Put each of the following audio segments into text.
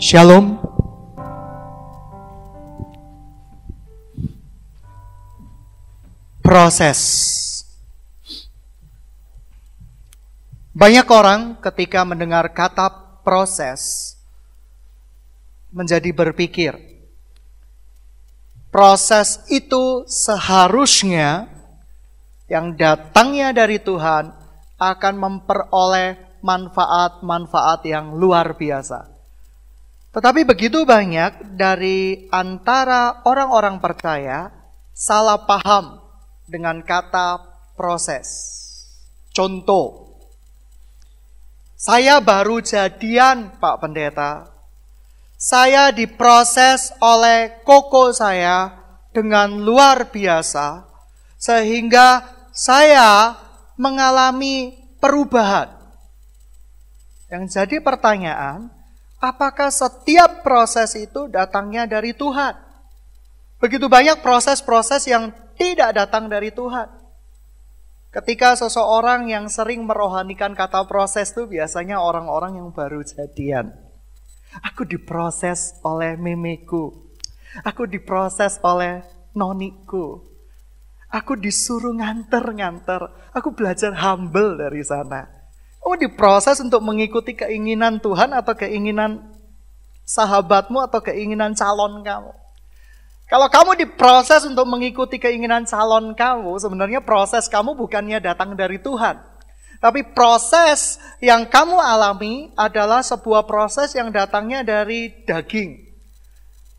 Shalom. Proses. Banyak orang ketika mendengar kata proses menjadi berpikir, proses itu seharusnya yang datangnya dari Tuhan akan memperoleh manfaat-manfaat yang luar biasa. Tetapi begitu banyak dari antara orang-orang percaya salah paham dengan kata proses. Contoh, saya baru jadian Pak Pendeta. Saya diproses oleh koko saya dengan luar biasa, sehingga saya mengalami perubahan. Yang jadi pertanyaan, apakah setiap proses itu datangnya dari Tuhan? Begitu banyak proses-proses yang tidak datang dari Tuhan. Ketika seseorang yang sering merohanikan kata proses itu biasanya orang-orang yang baru jadian. Aku diproses oleh memeku. Aku diproses oleh noniku. Aku disuruh nganter-nganter. Aku belajar humble dari sana. Kamu diproses untuk mengikuti keinginan Tuhan atau keinginan sahabatmu atau keinginan calon kamu. Kalau kamu diproses untuk mengikuti keinginan calon kamu, sebenarnya proses kamu bukannya datang dari Tuhan. Tapi proses yang kamu alami adalah sebuah proses yang datangnya dari daging.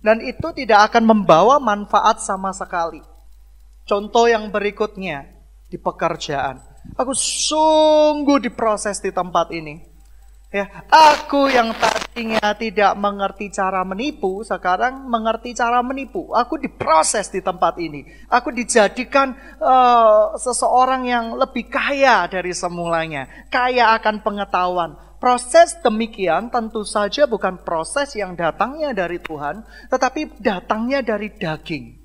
Dan itu tidak akan membawa manfaat sama sekali. Contoh yang berikutnya di pekerjaan. Aku sungguh diproses di tempat ini. Ya, aku yang tadinya tidak mengerti cara menipu, sekarang mengerti cara menipu. Aku diproses di tempat ini. Aku dijadikan seseorang yang lebih kaya dari semulanya. Kaya akan pengetahuan. Proses demikian tentu saja bukan proses yang datangnya dari Tuhan, tetapi datangnya dari daging.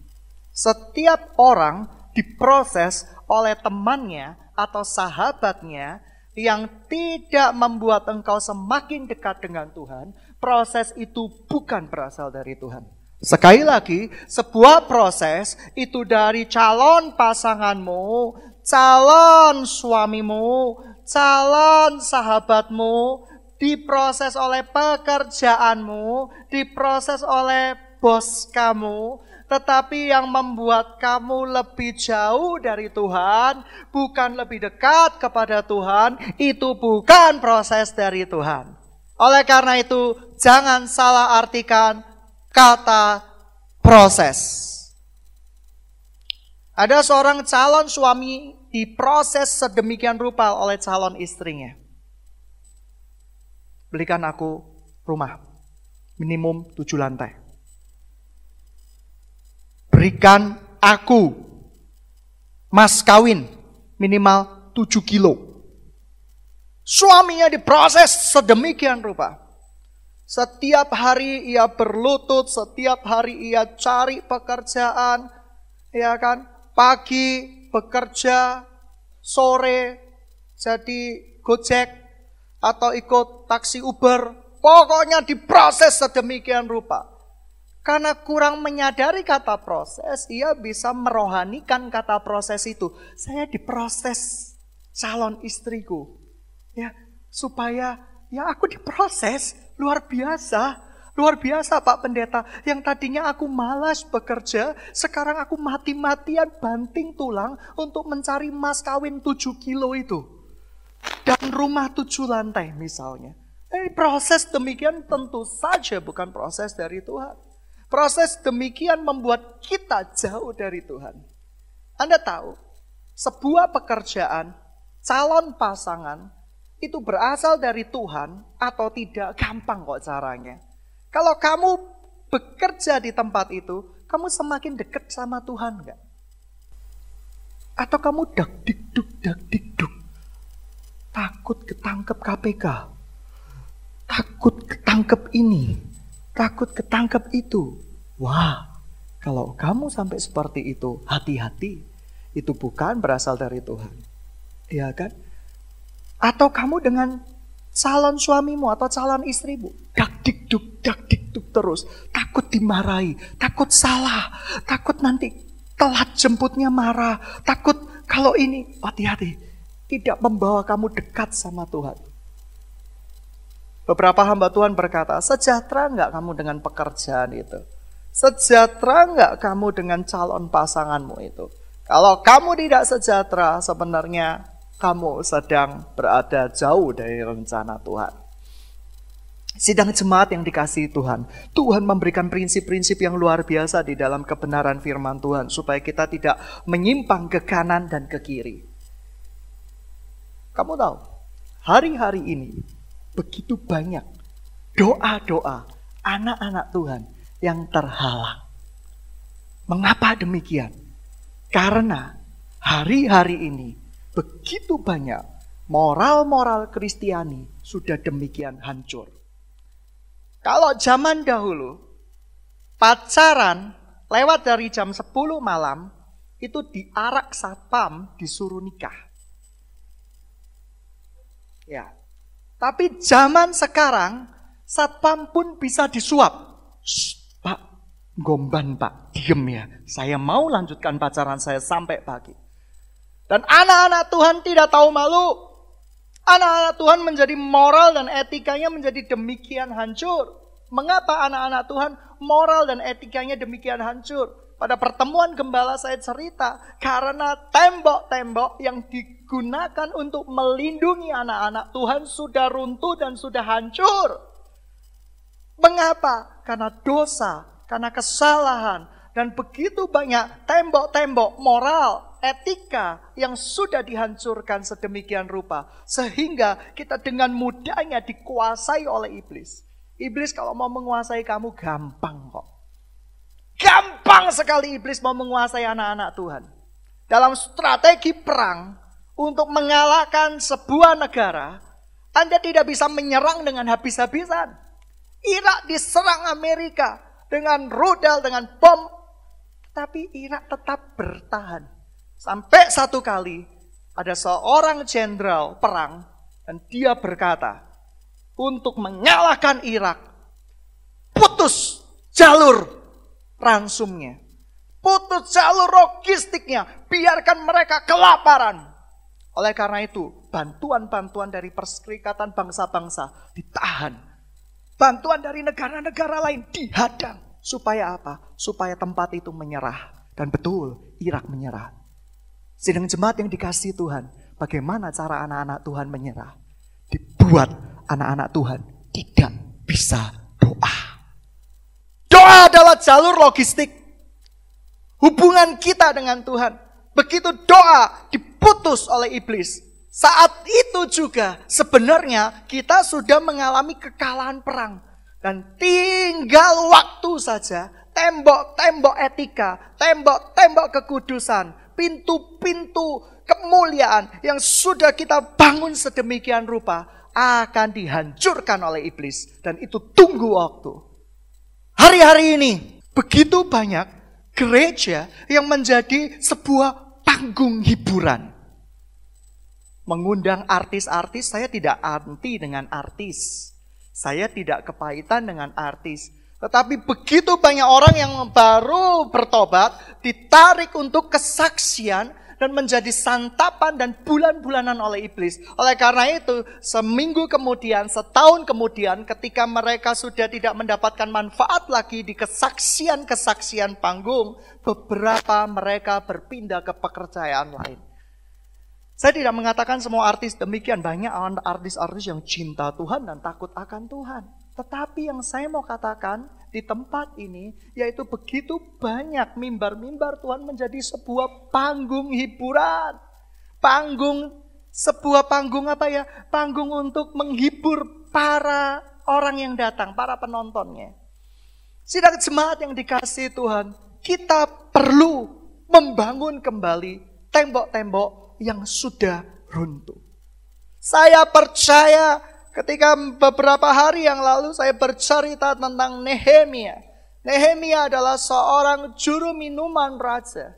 Setiap orang diproses oleh temannya atau sahabatnya yang tidak membuat engkau semakin dekat dengan Tuhan, proses itu bukan berasal dari Tuhan. Sekali lagi, sebuah proses itu dari calon pasanganmu, calon suamimu, calon sahabatmu, diproses oleh pekerjaanmu, diproses oleh bos kamu. Tetapi yang membuat kamu lebih jauh dari Tuhan, bukan lebih dekat kepada Tuhan, itu bukan proses dari Tuhan. Oleh karena itu, jangan salah artikan kata proses. Ada seorang calon suami diproses sedemikian rupa oleh calon istrinya. Belikan aku rumah, minimum 7 lantai. Berikan aku mas kawin minimal 7 kilo. Suaminya diproses sedemikian rupa. Setiap hari ia berlutut, setiap hari ia cari pekerjaan, ya kan? Pagi bekerja, sore jadi Gojek atau ikut taksi Uber. Pokoknya diproses sedemikian rupa. Karena kurang menyadari kata proses, ia bisa merohanikan kata proses itu. Saya diproses calon istriku. Ya, supaya ya aku diproses luar biasa. Luar biasa Pak Pendeta. Yang tadinya aku malas bekerja, sekarang aku mati-matian banting tulang untuk mencari mas kawin 7 kilo itu. Dan rumah 7 lantai misalnya. Proses demikian tentu saja bukan proses dari Tuhan. Proses demikian membuat kita jauh dari Tuhan. Anda tahu, sebuah pekerjaan, calon pasangan, itu berasal dari Tuhan atau tidak, gampang kok caranya. Kalau kamu bekerja di tempat itu, kamu semakin dekat sama Tuhan enggak? Atau kamu dak-dik-duk, takut ketangkep KPK, takut ketangkep ini, takut ketangkep itu. Wah, kalau kamu sampai seperti itu, hati-hati. Itu bukan berasal dari Tuhan. Iya kan? Atau kamu dengan calon suamimu atau calon istrimu, dak dikduk terus, takut dimarahi, takut salah, takut nanti telat jemputnya marah, takut kalau ini, hati-hati, tidak membawa kamu dekat sama Tuhan. Beberapa hamba Tuhan berkata, sejahtera enggak kamu dengan pekerjaan itu? Sejahtera enggak kamu dengan calon pasanganmu itu? Kalau kamu tidak sejahtera, sebenarnya kamu sedang berada jauh dari rencana Tuhan. Sidang jemaat yang dikasihi Tuhan, Tuhan memberikan prinsip-prinsip yang luar biasa di dalam kebenaran firman Tuhan, supaya kita tidak menyimpang ke kanan dan ke kiri. Kamu tahu, hari-hari ini begitu banyak doa-doa anak-anak Tuhan yang terhalang. Mengapa demikian? Karena hari-hari ini begitu banyak moral-moral Kristiani sudah demikian hancur. Kalau zaman dahulu pacaran lewat dari jam 10 malam itu diarak satpam disuruh nikah. Ya. Tapi zaman sekarang satpam pun bisa disuap. Pak, gomban Pak, diem ya. Saya mau lanjutkan pacaran saya sampai pagi. Dan anak-anak Tuhan tidak tahu malu. Anak-anak Tuhan menjadi moral dan etikanya menjadi demikian hancur. Mengapa anak-anak Tuhan moral dan etikanya demikian hancur? Pada pertemuan gembala saya cerita, karena tembok-tembok yang digunakan untuk melindungi anak-anak Tuhan sudah runtuh dan sudah hancur. Mengapa? Karena dosa, karena kesalahan, dan begitu banyak tembok-tembok moral, etika yang sudah dihancurkan sedemikian rupa. Sehingga kita dengan mudahnya dikuasai oleh iblis. Iblis kalau mau menguasai kamu gampang kok. Gampang sekali iblis mau menguasai anak-anak Tuhan. Dalam strategi perang untuk mengalahkan sebuah negara, Anda tidak bisa menyerang dengan habis-habisan. Irak diserang Amerika dengan rudal, dengan bom. Tapi Irak tetap bertahan. Sampai satu kali ada seorang jenderal perang dan dia berkata, untuk mengalahkan Irak, putus jalur ransumnya. Putus jalur logistiknya. Biarkan mereka kelaparan. Oleh karena itu, bantuan-bantuan dari Perserikatan Bangsa-Bangsa ditahan. Bantuan dari negara-negara lain dihadang. Supaya apa? Supaya tempat itu menyerah. Dan betul, Irak menyerah. Sidang jemaat yang dikasihi Tuhan, bagaimana cara anak-anak Tuhan menyerah? Dibuat anak-anak Tuhan tidak bisa doa. Doa adalah jalur logistik hubungan kita dengan Tuhan. Begitu doa diputus oleh iblis, saat itu juga sebenarnya kita sudah mengalami kekalahan perang. Dan tinggal waktu saja tembok-tembok etika, tembok-tembok kekudusan, pintu-pintu kemuliaan yang sudah kita bangun sedemikian rupa akan dihancurkan oleh iblis. Dan itu tunggu waktu. Hari-hari ini begitu banyak gereja yang menjadi sebuah panggung hiburan. Mengundang artis-artis, saya tidak anti dengan artis. Saya tidak kepahitan dengan artis. Tetapi begitu banyak orang yang baru bertobat, ditarik untuk kesaksian, dan menjadi santapan dan bulan-bulanan oleh iblis. Oleh karena itu, seminggu kemudian, setahun kemudian, ketika mereka sudah tidak mendapatkan manfaat lagi di kesaksian-kesaksian panggung, beberapa mereka berpindah ke pekerjaan lain. Saya tidak mengatakan semua artis demikian. Banyak artis-artis yang cinta Tuhan dan takut akan Tuhan. Tetapi yang saya mau katakan di tempat ini, yaitu begitu banyak mimbar-mimbar Tuhan menjadi sebuah panggung hiburan. Sebuah panggung apa ya? Panggung untuk menghibur para orang yang datang, para penontonnya. Sidang jemaat yang dikasihi Tuhan, kita perlu membangun kembali tembok-tembok yang sudah runtuh. Saya percaya ketika beberapa hari yang lalu saya bercerita tentang Nehemia. Nehemia adalah seorang juru minuman raja.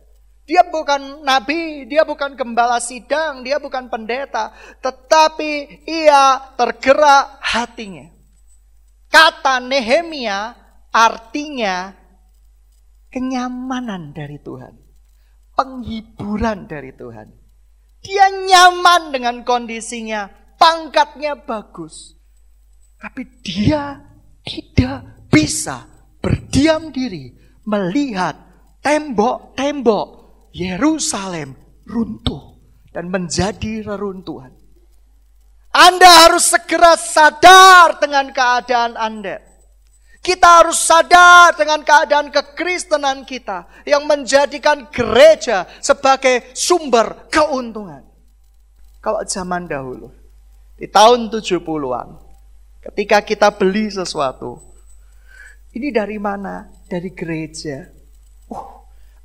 Dia bukan nabi, dia bukan gembala sidang, dia bukan pendeta. Tetapi ia tergerak hatinya. Kata Nehemia artinya kenyamanan dari Tuhan. Penghiburan dari Tuhan. Dia nyaman dengan kondisinya. Pangkatnya bagus. Tapi dia tidak bisa berdiam diri melihat tembok-tembok Yerusalem runtuh dan menjadi reruntuhan. Anda harus segera sadar dengan keadaan Anda. Kita harus sadar dengan keadaan kekristenan kita yang menjadikan gereja sebagai sumber keuntungan. Kalau zaman dahulu, di tahun 70-an, ketika kita beli sesuatu, ini dari mana? Dari gereja.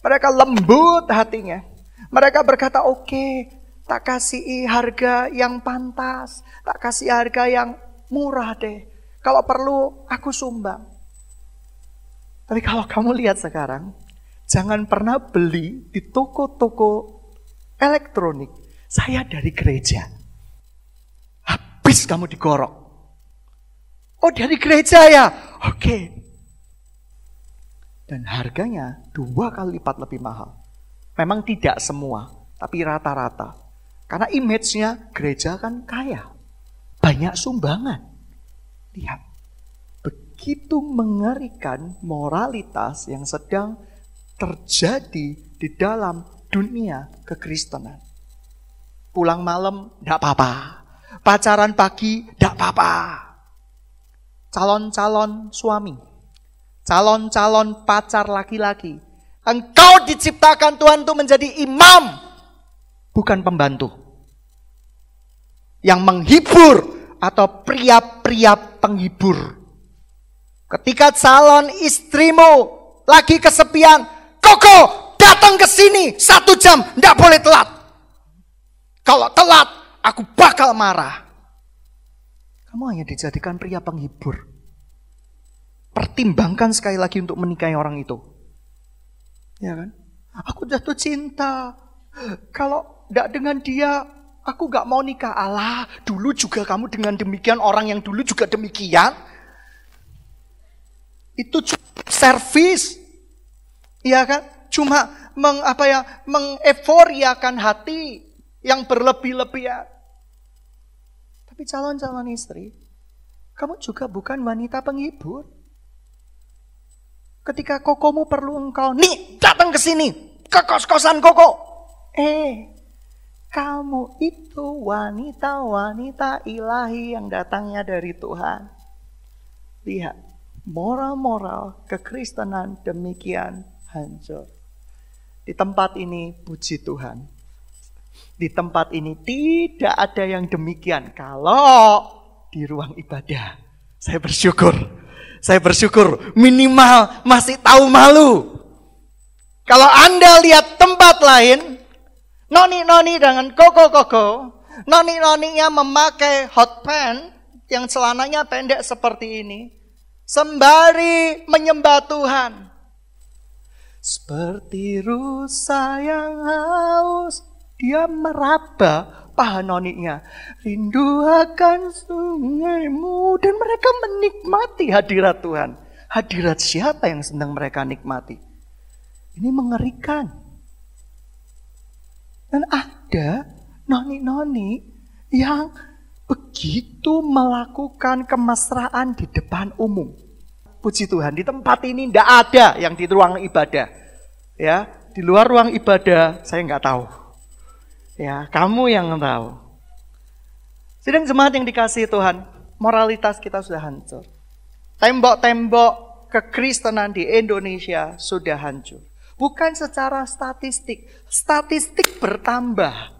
Mereka lembut hatinya. Mereka berkata, oke, tak kasih harga yang pantas. Tak kasih harga yang murah deh. Kalau perlu, aku sumbang. Tapi kalau kamu lihat sekarang, jangan pernah beli di toko-toko elektronik. Saya dari gereja. Habis kamu digorok. Oh, dari gereja ya? Oke. Dan harganya 2 kali lipat lebih mahal. Memang tidak semua, tapi rata-rata. Karena image-nya gereja kan kaya. Banyak sumbangan. Lihat. Begitu mengerikan moralitas yang sedang terjadi di dalam dunia kekristenan. Pulang malam, tidak apa-apa. Pacaran pagi, tidak apa-apa. Calon-calon suami. Calon-calon pacar laki-laki. Engkau diciptakan Tuhan untuk menjadi imam. Bukan pembantu. Yang menghibur atau pria-pria penghibur. Ketika calon istrimu lagi kesepian. Koko datang ke sini 1 jam. Tidak boleh telat. Kalau telat aku bakal marah. Kamu hanya dijadikan pria penghibur. Pertimbangkan sekali lagi untuk menikahi orang itu. Ya kan? Aku jatuh cinta. Kalau tidak dengan dia, aku gak mau nikah. Allah, dulu juga kamu dengan demikian, orang yang dulu juga demikian. Itu cuma servis. Ya kan? Cuma mengeforiakan hati yang berlebih-lebihan. Tapi calon-calon istri, kamu juga bukan wanita penghibur. Ketika kokomu perlu engkau, nih datang ke sini, ke kos-kosan koko. Kamu itu wanita-wanita ilahi yang datangnya dari Tuhan. Lihat, moral-moral kekristenan demikian hancur. Di tempat ini puji Tuhan. Di tempat ini tidak ada yang demikian. Kalau di ruang ibadah, saya bersyukur. Saya bersyukur minimal masih tahu malu. Kalau Anda lihat tempat lain, noni-noni dengan koko-koko, noni-noninya memakai hot pants yang celananya pendek seperti ini, sembari menyembah Tuhan. Seperti rusa yang haus, dia meraba paha noninya. Rindu akan sungaimu. Dan mereka menikmati hadirat Tuhan. Hadirat siapa yang sedang mereka nikmati? Ini mengerikan. Dan ada noni-noni yang begitu melakukan kemesraan di depan umum. Puji Tuhan, di tempat ini tidak ada yang di ruang ibadah. Ya, di luar ruang ibadah saya nggak tahu. Ya, kamu yang tahu. Sidang jemaat yang dikasihi Tuhan, moralitas kita sudah hancur. Tembok-tembok kekristenan di Indonesia sudah hancur. Bukan secara statistik. Statistik bertambah,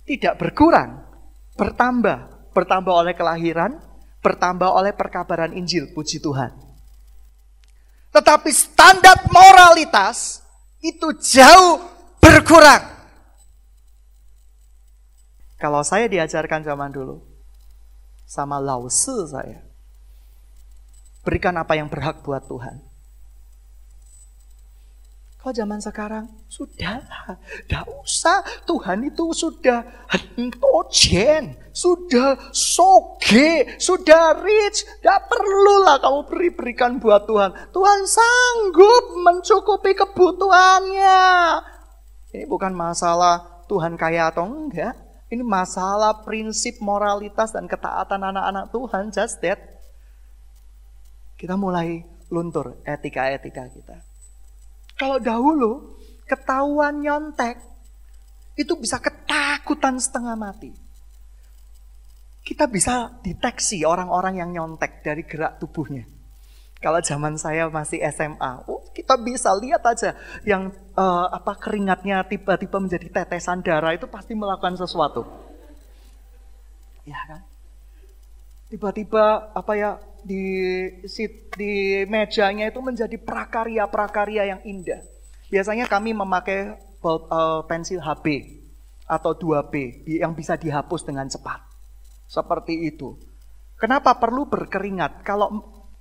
tidak berkurang. Bertambah. Bertambah oleh kelahiran, bertambah oleh perkabaran Injil, puji Tuhan. Tetapi standar moralitas itu jauh berkurang. Kalau saya diajarkan zaman dulu, sama Lao Tzu saya, berikan apa yang berhak buat Tuhan. Kalau zaman sekarang, sudahlah. Tidak usah. Tuhan itu sudah hentojen. Sudah soge. Sudah rich. Tidak perlulah kamu berikan buat Tuhan. Tuhan sanggup mencukupi kebutuhannya. Ini bukan masalah Tuhan kaya atau enggak. Ini masalah prinsip moralitas dan ketaatan anak-anak Tuhan. Just that. Kita mulai luntur etika-etika kita. Kalau dahulu ketahuan nyontek, itu bisa ketakutan setengah mati. Kita bisa deteksi orang-orang yang nyontek dari gerak tubuhnya. Kalau zaman saya masih SMA, kita bisa lihat aja yang keringatnya tiba-tiba menjadi tetesan darah itu pasti melakukan sesuatu. Ya kan? Tiba-tiba di mejanya itu menjadi prakarya-prakarya yang indah. Biasanya kami memakai pensil HB atau 2B yang bisa dihapus dengan cepat. Seperti itu. Kenapa perlu berkeringat? Kalau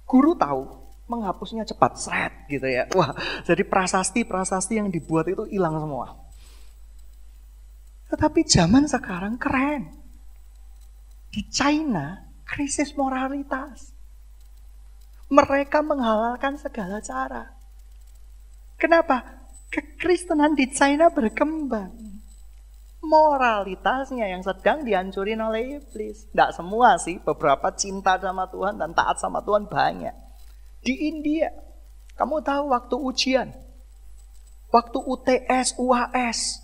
guru tahu, menghapusnya cepat, seret gitu ya. Wah, jadi prasasti-prasasti yang dibuat itu hilang semua. Tetapi zaman sekarang keren. Di China, krisis moralitas. Mereka menghalalkan segala cara. Kenapa? Kekristenan di China berkembang. Moralitasnya yang sedang dihancurin oleh iblis. Tidak semua sih, beberapa cinta sama Tuhan dan taat sama Tuhan banyak. Di India, kamu tahu waktu ujian, waktu UTS, UAS,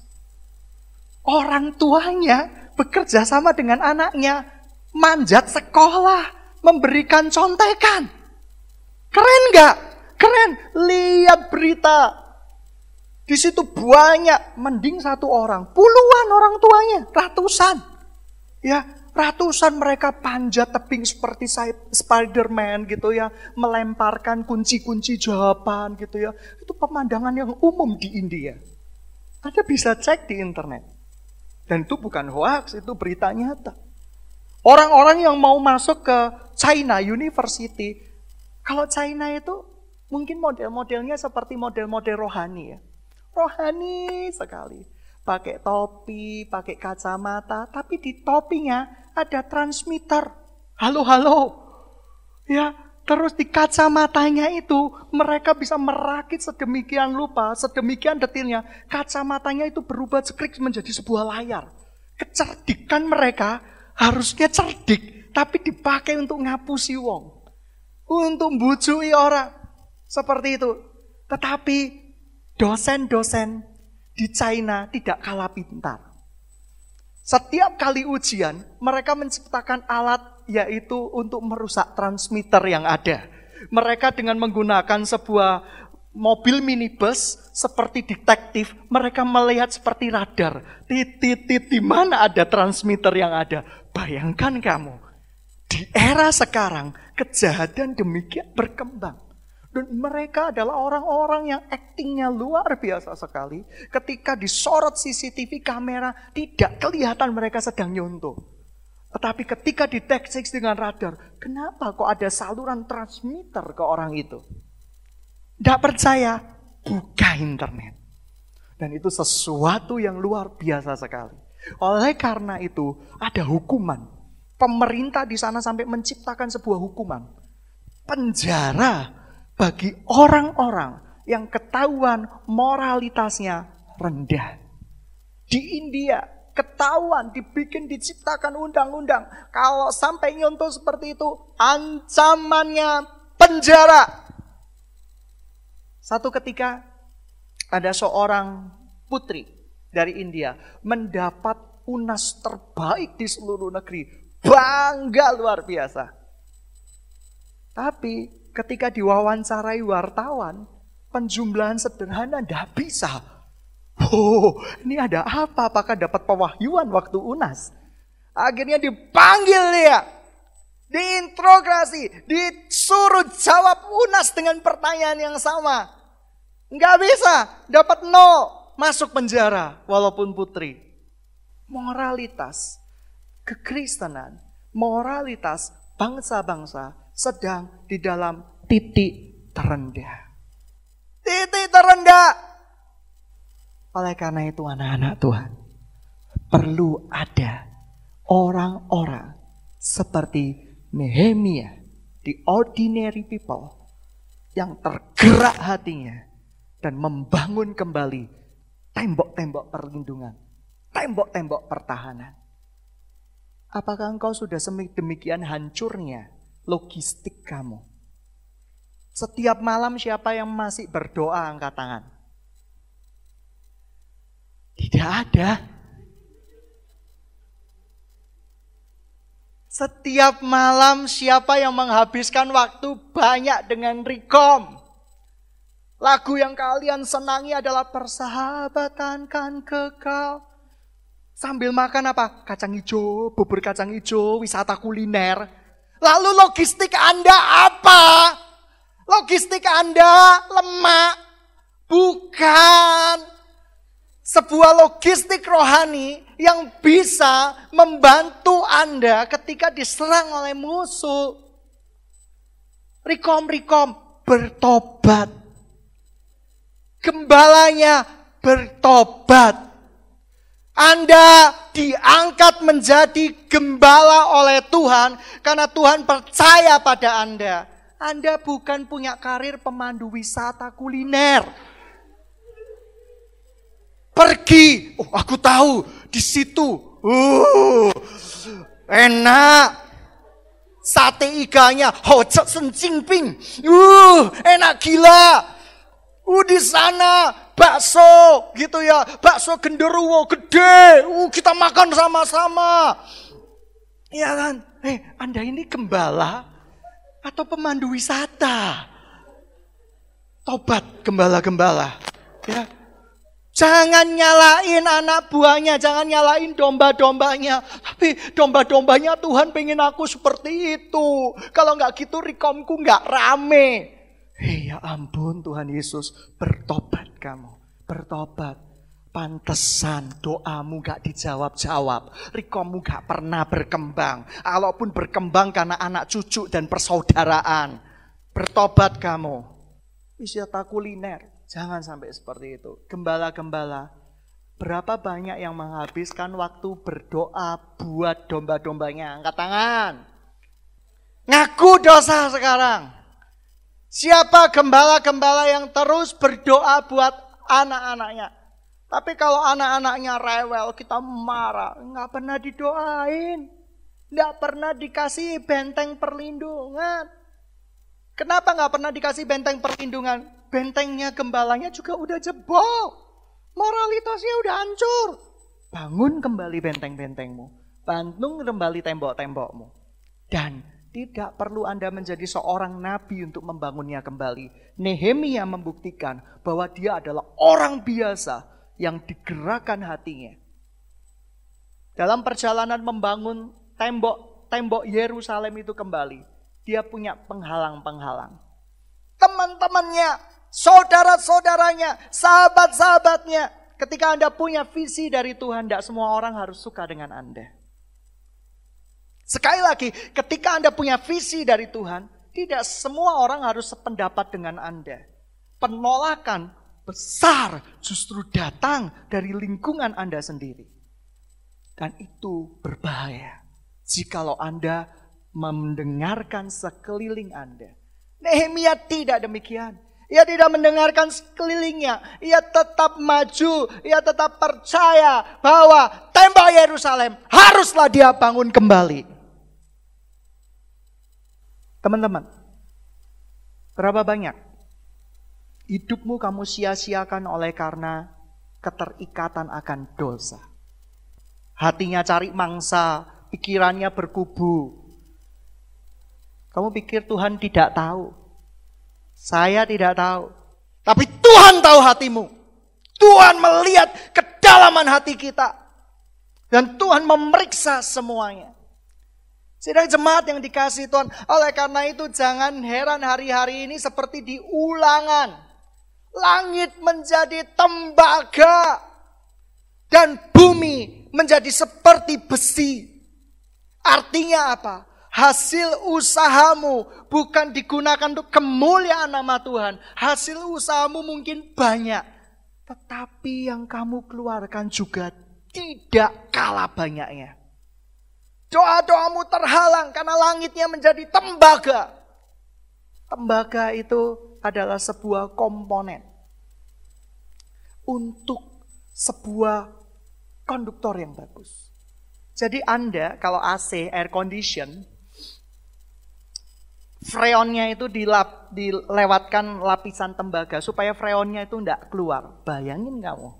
orang tuanya bekerja sama dengan anaknya, manjat sekolah, memberikan contekan. Keren gak? Keren. Lihat berita. Di situ banyak, mending satu orang, puluhan orang tuanya, ratusan. Ya, ratusan mereka panjat tebing seperti Spider-Man gitu ya, melemparkan kunci-kunci jawaban gitu ya. Itu pemandangan yang umum di India. Anda bisa cek di internet. Dan itu bukan hoax, itu berita nyata. Orang-orang yang mau masuk ke China University, kalau China itu mungkin model-modelnya seperti model-model rohani ya. Rohani sekali. Pakai topi, pakai kacamata, tapi di topinya ada transmitter. Halo. Ya, terus di kacamatanya itu mereka bisa merakit sedemikian rupa, sedemikian detailnya. Kacamatanya itu berubah skrik menjadi sebuah layar. Kecerdikan mereka harusnya cerdik, tapi dipakai untuk ngapusi wong. Untuk mbujui orang. Seperti itu. Tetapi dosen-dosen di China tidak kalah pintar. Setiap kali ujian, mereka menciptakan alat yaitu untuk merusak transmitter yang ada. Mereka dengan menggunakan sebuah mobil minibus seperti detektif, mereka melihat seperti radar. Titik-titik di mana ada transmitter yang ada. Bayangkan kamu, di era sekarang kejahatan demikian berkembang. Dan mereka adalah orang-orang yang aktingnya luar biasa sekali. Ketika disorot CCTV kamera, tidak kelihatan mereka sedang nyontoh. Tetapi ketika dideteksi dengan radar, kenapa kok ada saluran transmitter ke orang itu? Tidak percaya, buka internet. Dan itu sesuatu yang luar biasa sekali. Oleh karena itu, ada hukuman. Pemerintah di sana sampai menciptakan sebuah hukuman. Penjara bagi orang-orang yang ketahuan moralitasnya rendah. Di India, ketahuan diciptakan undang-undang. Kalau sampai nyontoh seperti itu, ancamannya penjara. Satu ketika, ada seorang putri dari India mendapat UNAS terbaik di seluruh negeri. Bangga luar biasa. Tapi ketika diwawancarai wartawan, penjumlahan sederhana tidak bisa. Oh, ini ada apa? Apakah dapat pewahyuan waktu UNAS? Akhirnya dipanggil dia. Diinterogasi. Disuruh jawab UNAS dengan pertanyaan yang sama. Nggak bisa. Dapat 0. Masuk penjara. Walaupun putri. Moralitas kekristenan, moralitas bangsa-bangsa sedang di dalam titik terendah. Titik terendah. Oleh karena itu anak-anak Tuhan, perlu ada orang-orang seperti Nehemia, the ordinary people, yang tergerak hatinya dan membangun kembali tembok-tembok perlindungan, tembok-tembok pertahanan. Apakah engkau sudah demikian hancurnya logistik kamu? Setiap malam siapa yang masih berdoa angkat tangan? Tidak ada. Setiap malam siapa yang menghabiskan waktu banyak dengan Rikom? Lagu yang kalian senangi adalah persahabatan kan kekal. Sambil makan apa? Kacang hijau, bubur kacang hijau, wisata kuliner. Lalu logistik Anda apa? Logistik Anda lemak. Bukan. Sebuah logistik rohani yang bisa membantu Anda ketika diserang oleh musuh. Rikom bertobat. Gembalanya bertobat. Anda diangkat menjadi gembala oleh Tuhan karena Tuhan percaya pada Anda. Anda bukan punya karir pemandu wisata kuliner. Pergi, aku tahu di situ, enak, sate iganya, hojak sencingping, enak gila, di sana bakso gitu ya, bakso genderuwo gede, kita makan sama-sama, ya kan? Anda ini gembala atau pemandu wisata? Tobat gembala-gembala, ya. Jangan nyalain anak buahnya, jangan nyalain domba-dombanya. Tapi domba-dombanya Tuhan pengen aku seperti itu. Kalau nggak gitu Rikomku nggak rame. Ya ampun Tuhan Yesus, bertobat kamu, bertobat. Pantesan doamu nggak dijawab-jawab. Rikommu nggak pernah berkembang. Walaupun berkembang karena anak cucu dan persaudaraan. Bertobat kamu. Wisata kuliner. Jangan sampai seperti itu. Gembala-gembala, berapa banyak yang menghabiskan waktu berdoa buat domba-dombanya? Angkat tangan. Ngaku dosa sekarang. Siapa gembala-gembala yang terus berdoa buat anak-anaknya? Tapi kalau anak-anaknya rewel, kita marah. Nggak pernah didoain. Nggak pernah dikasih benteng perlindungan. Kenapa nggak pernah dikasih benteng perlindungan? Bentengnya gembalanya juga udah jebol. Moralitasnya udah hancur. Bangun kembali benteng-bentengmu. Bangun kembali tembok-tembokmu. Dan tidak perlu Anda menjadi seorang nabi untuk membangunnya kembali. Nehemia membuktikan bahwa dia adalah orang biasa yang digerakkan hatinya. Dalam perjalanan membangun tembok Yerusalem itu kembali, dia punya penghalang-penghalang. Teman-temannya, saudara-saudaranya, sahabat-sahabatnya. Ketika Anda punya visi dari Tuhan, tidak semua orang harus suka dengan Anda. Sekali lagi, ketika Anda punya visi dari Tuhan, tidak semua orang harus sependapat dengan Anda. Penolakan besar justru datang dari lingkungan Anda sendiri. Dan itu berbahaya jikalau Anda mendengarkan sekeliling Anda. Nehemia tidak demikian. Ia tidak mendengarkan sekelilingnya. Ia tetap maju. Ia tetap percaya bahwa tembok Yerusalem haruslah dia bangun kembali. Teman-teman, berapa banyak hidupmu kamu sia-siakan oleh karena keterikatan akan dosa? Hatinya cari mangsa, pikirannya berkubu. Kamu pikir Tuhan tidak tahu? Saya tidak tahu. Tapi Tuhan tahu hatimu. Tuhan melihat kedalaman hati kita. Dan Tuhan memeriksa semuanya. Sidang jemaat yang dikasihi Tuhan. Oleh karena itu jangan heran hari-hari ini seperti di Ulangan. Langit menjadi tembaga. Dan bumi menjadi seperti besi. Artinya apa? Hasil usahamu bukan digunakan untuk kemuliaan nama Tuhan. Hasil usahamu mungkin banyak. tetapi yang kamu keluarkan juga tidak kalah banyaknya. Doa-doamu terhalang karena langitnya menjadi tembaga. Tembaga itu adalah sebuah komponen untuk sebuah konduktor yang bagus. Jadi Anda kalau AC, air condition, freonnya itu dilewatkan lapisan tembaga supaya freonnya itu tidak keluar. Bayangin kamu,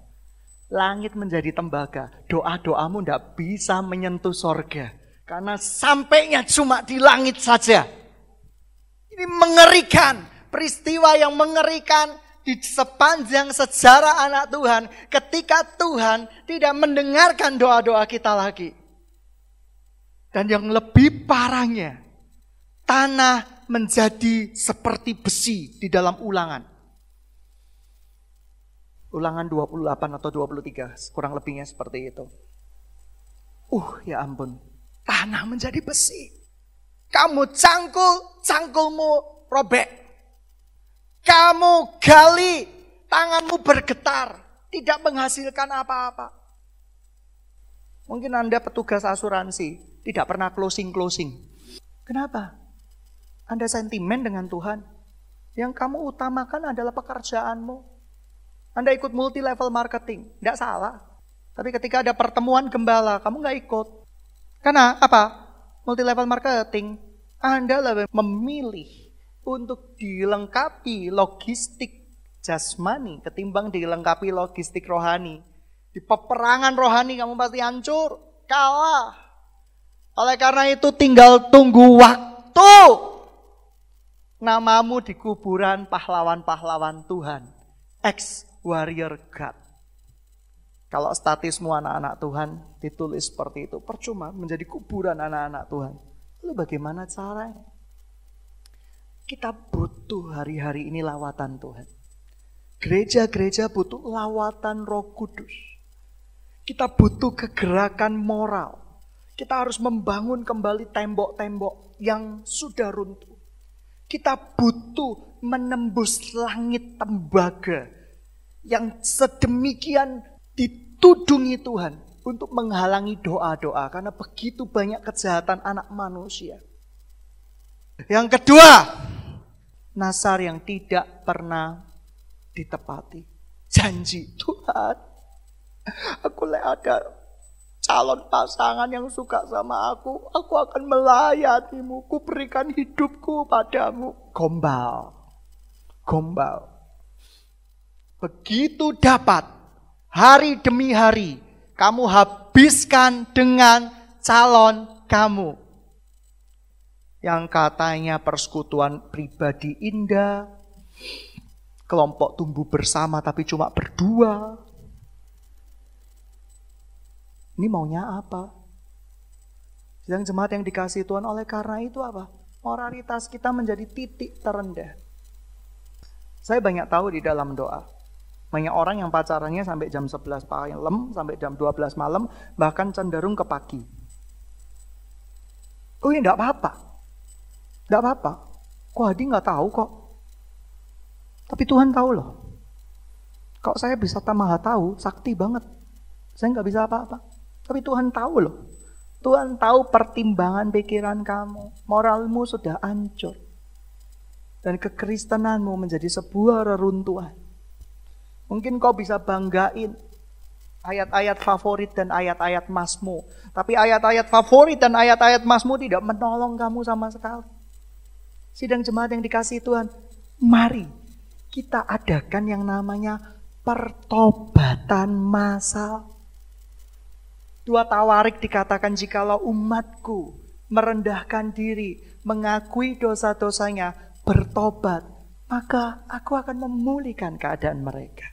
langit menjadi tembaga, doa-doamu tidak bisa menyentuh sorga. Karena sampainya cuma di langit saja. Ini mengerikan, peristiwa yang mengerikan di sepanjang sejarah anak Tuhan. Ketika Tuhan tidak mendengarkan doa-doa kita lagi. Dan yang lebih parahnya, tanah menjadi seperti besi di dalam Ulangan. Ulangan 28 atau 23, kurang lebihnya seperti itu. Ya ampun, tanah menjadi besi. Kamu cangkul, cangkulmu robek. Kamu gali, tanganmu bergetar, tidak menghasilkan apa-apa. Mungkin Anda petugas asuransi, tidak pernah closing. Kenapa? Anda sentimen dengan Tuhan. Yang kamu utamakan adalah pekerjaanmu. Anda ikut multi level marketing, tidak salah. Tapi ketika ada pertemuan gembala, kamu nggak ikut. Karena apa? Multi level marketing, Anda lebih memilih untuk dilengkapi logistik jasmani ketimbang dilengkapi logistik rohani. Di peperangan rohani kamu pasti hancur, kalah. Oleh karena itu tinggal tunggu waktu. Namamu di kuburan pahlawan-pahlawan Tuhan. Ex-warrior God. Kalau statusmu anak-anak Tuhan ditulis seperti itu, percuma menjadi kuburan anak-anak Tuhan. Lalu bagaimana caranya? Kita butuh hari-hari ini lawatan Tuhan. Gereja-gereja butuh lawatan Roh Kudus. Kita butuh kegerakan moral. Kita harus membangun kembali tembok-tembok yang sudah runtuh. Kita butuh menembus langit tembaga yang sedemikian ditudungi Tuhan untuk menghalangi doa-doa. Karena begitu banyak kejahatan anak manusia. Yang kedua, nasar yang tidak pernah ditepati. Janji Tuhan, aku ada calon pasangan yang suka sama aku akan melayanimu, ku berikan hidupku padamu. Gombal. Begitu dapat, hari demi hari, kamu habiskan dengan calon kamu. Yang katanya persekutuan pribadi indah, kelompok tumbuh bersama tapi cuma berdua. Ini maunya apa? Sidang jemaat yang dikasihi Tuhan, oleh karena itu apa? Moralitas kita menjadi titik terendah. Saya banyak tahu di dalam doa. Banyak orang yang pacarannya sampai jam 11 malam, sampai jam 12 malam, bahkan cenderung ke pagi. Oh ya enggak apa-apa. Enggak apa-apa. Kok Hadi enggak tahu kok. Tapi Tuhan tahu loh. Kok saya bisa maha tahu, sakti banget. Saya enggak bisa apa-apa. Tapi Tuhan tahu loh. Tuhan tahu pertimbangan pikiran kamu. Moralmu sudah hancur. Dan kekristenanmu menjadi sebuah reruntuhan. Mungkin kau bisa banggain ayat-ayat favorit dan ayat-ayat masmu. Tapi ayat-ayat favorit dan ayat-ayat masmu tidak menolong kamu sama sekali. Sidang jemaat yang dikasihi Tuhan, mari kita adakan yang namanya pertobatan massal. 2 Tawarik dikatakan, jikalau umatku merendahkan diri, mengakui dosa-dosanya, bertobat, maka aku akan memulihkan keadaan mereka.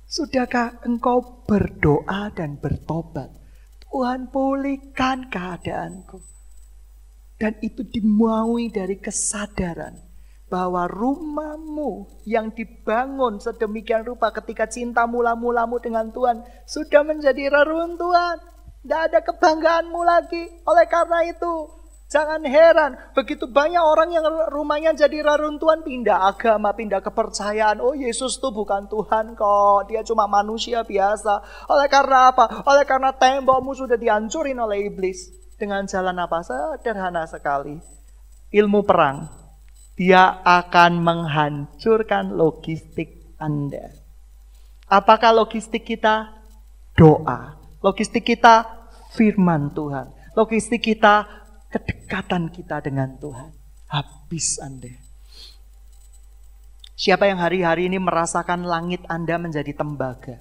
Sudahkah engkau berdoa dan bertobat? Tuhan, pulihkan keadaanku. Dan itu dimaui dari kesadaran bahwa rumahmu yang dibangun sedemikian rupa ketika cinta mula-mulamu dengan Tuhan sudah menjadi reruntuhan. Tidak ada kebanggaanmu lagi. Oleh karena itu, Jangan heran, begitu banyak orang yang rumahnya jadi reruntuhan, pindah agama, pindah kepercayaan. Oh, Yesus tuh bukan Tuhan kok, dia cuma manusia biasa. Oleh karena apa? Oleh karena tembokmu sudah dihancurin oleh iblis. Dengan jalan apa? Sederhana sekali. Ilmu perang. Dia akan menghancurkan logistik Anda. Apakah logistik kita? Doa. Logistik kita firman Tuhan. Logistik kita kedekatan kita dengan Tuhan. Habis Anda. Siapa yang hari-hari ini merasakan langit Anda menjadi tembaga?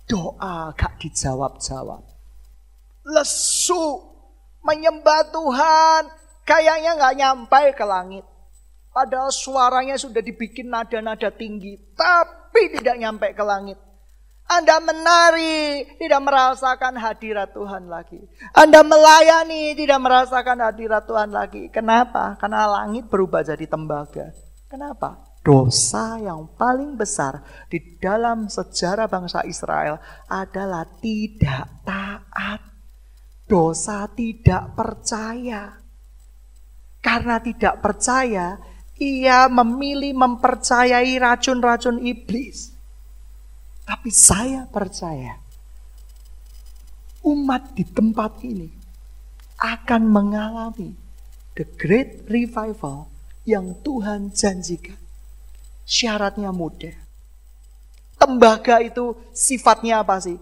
Doa gak dijawab-jawab. Lesu menyembah Tuhan, kayaknya gak nyampe ke langit. Padahal suaranya sudah dibikin nada-nada tinggi, tapi tidak nyampe ke langit. Anda menari, tidak merasakan hadirat Tuhan lagi. Anda melayani, tidak merasakan hadirat Tuhan lagi. Kenapa? Karena langit berubah jadi tembaga. Kenapa? Dosa yang paling besar di dalam sejarah bangsa Israel adalah tidak taat. Dosa tidak percaya. Karena tidak percaya, ia memilih mempercayai racun-racun iblis. Tapi saya percaya umat di tempat ini akan mengalami the great revival yang Tuhan janjikan. Syaratnya mudah. Tembaga itu sifatnya apa sih?